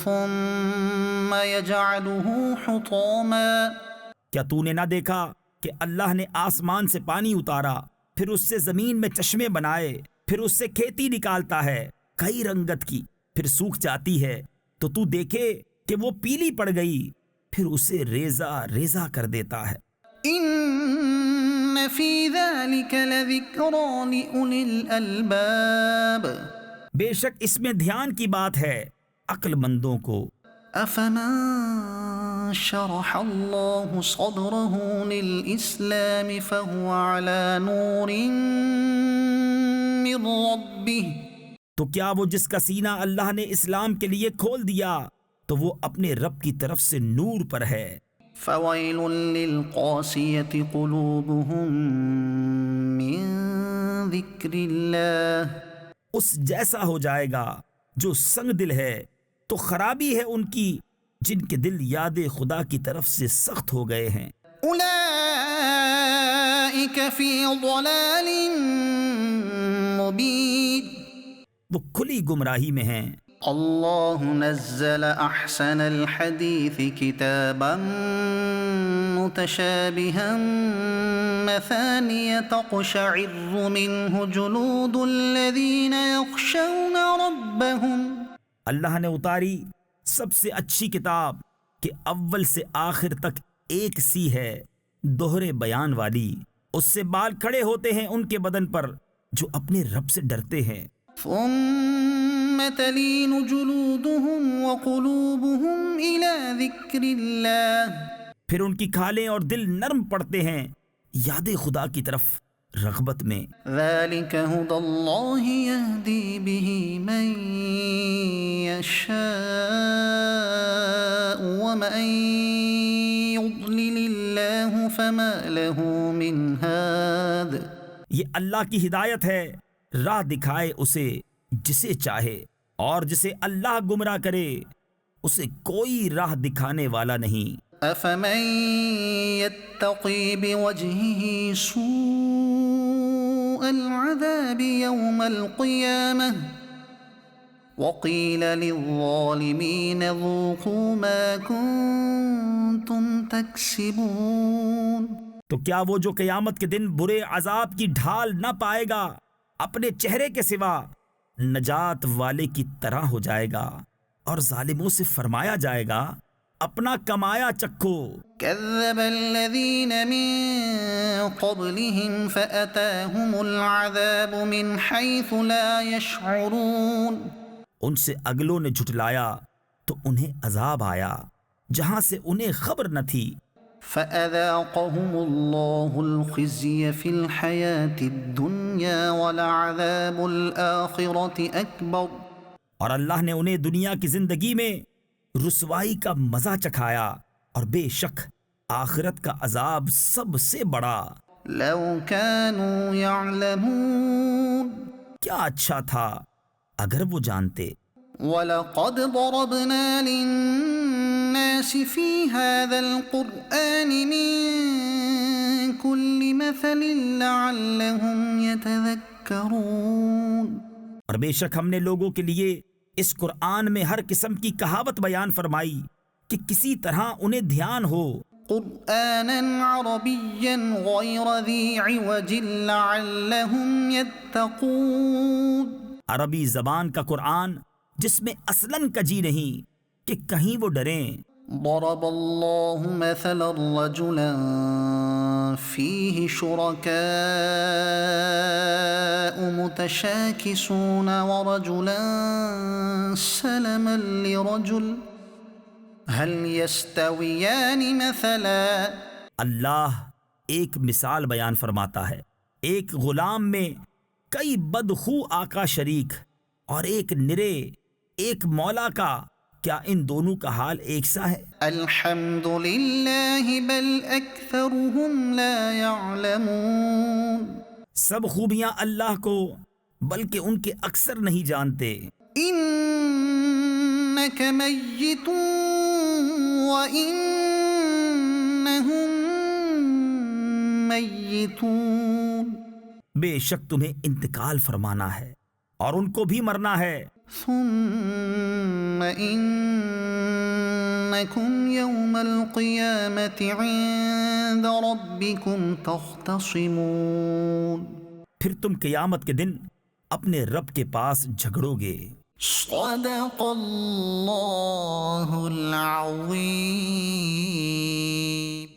ثم يجعله حطاما کیا تو نے نہ دیکھا کہ اللہ نے آسمان سے پانی اتارا، پھر اس سے زمین میں چشمے بنائے، پھر اس سے کھیتی نکالتا ہے کئی رنگت کی، پھر سوکھ جاتی ہے تو تو دیکھے کہ وہ پیلی پڑ گئی، پھر اسے ریزہ ریزہ کر دیتا ہے۔ ان فی ذلک لذکری لأولی الالباب بے شک اس میں دھیان کی بات ہے عقل مندوں کو۔ أفمن شرح الله صدره للإسلام فهو على نور من ربه تو کیا وہ جس کا سینہ اللہ نے اسلام کے لیے کھول دیا تو وہ اپنے رب کی طرف سے نور پر ہے۔ فويل للقاسية قلوبهم من ذكر الله اس جیسا ہو جائے گا جو سنگ دل ہے، تو خرابی ہے ان کی جن کے دل یاد خدا کی طرف سے سخت ہو گئے ہیں۔ أولئك في ضلال مبين وہ کھلی گمراہی میں ہیں۔ الله نزل أحسن الحديث كتابا متشابها مثانية تقشعر منه جلود الذين يخشون ربهم اللہ نے اتاری سب سے اچھی کتاب کہ اول سے آخر تک ایک سی ہے، دوہرے بیان والی، اس سے بال کھڑے ہوتے ہیں ان کے بدن پر جو اپنے رب سے ڈرتے ہیں۔ ثم تلين جلودهم وقلوبهم إلى ذكر الله پھر ان کی کھالیں اور دل نرم پڑتے ہیں یاد خدا کی طرف رغبت میں۔ ذلك هدى الله يهدي به من يشاء ومن يضلل الله فما له من هاد یہ اللہ کی ہدایت ہے، راہ دکھائے اسے جسے چاہے، اور جسے اللہ گمراہ کرے اسے کوئی راہ دکھانے والا نہیں۔ أفمن يتقي بوجهه سوء العذاب يوم القيامة وقيل للظالمين ذوقوا ما كنتم تكسبون تو کیا وہ جو قیامت کے دن برے عذاب کی ڈھال نہ پائے گا اپنے چہرے کے سوا نجات والے کی طرح ہو جائے گا، اور ظالموں سے فرمایا جائے گا اپنا کمایا چکھو۔ كذب الذين من قبلهم فأتاهم العذاب من حيث لا يشعرون ان سے اگلوں نے جھٹلایا تو انہیں عذاب آیا جہاں سے انہیں خبر نہ تھی۔ فأذاقهم الله الخزي في الحياة الدنيا ولعذاب الآخرة أكبر اور اللہ نے انہیں دنیا کی زندگی میں رسوائی کا مزہ چکھایا، اور بے شک آخرت کا عذاب سب سے بڑا۔ لو كانوا يعلمون کیا اچھا تھا اگر وہ جانتے۔ وَلَقَدْ ضَرَبْنَا لِلنَّاسِ فِي هَذَا الْقُرْآنِ مِنْ كُلِّ مَثَلٍ لَعَلَّهُمْ يَتَذَكَّرُونَ اور بے شک ہم نے لوگوں کے لیے اس قرآن میں ہر قسم کی کہاوت بیان فرمائی کہ کسی طرح انہیں دھیان ہو۔ قرآناً عربياً غير ذي عوج لعلهم يتقون عربی زبان کا قرآن جس میں اصلاً کجی نہیں کہ کہیں وہ ڈریں۔ ضرب الله مثلا رجلا فيه شركاء متشاكسون ورجلا سلما لرجل هل يستويان مثلا اللہ ایک مثال بیان فرماتا ہے، ایک غلام میں کئی بدخو آقا شریک اور ایک نرے، ایک مولا کا، کیا ان دونوں کا حال ایک سا ہے؟ الحمد للہ بل اکثرهم لا يعلمون سب خوبیاں اللہ کو، بلکہ ان کے اکثر نہیں جانتے۔ انک میت وانہم میتون بے شک تمہیں انتقال فرمانا ہے اور ان کو بھی مرنا ہے۔ ثم انکم یوم القیامت عند ربکم تختصمون پھر تم قیامت کے دن اپنے رب کے پاس جھگڑو گے۔ صدق اللہ العظیم۔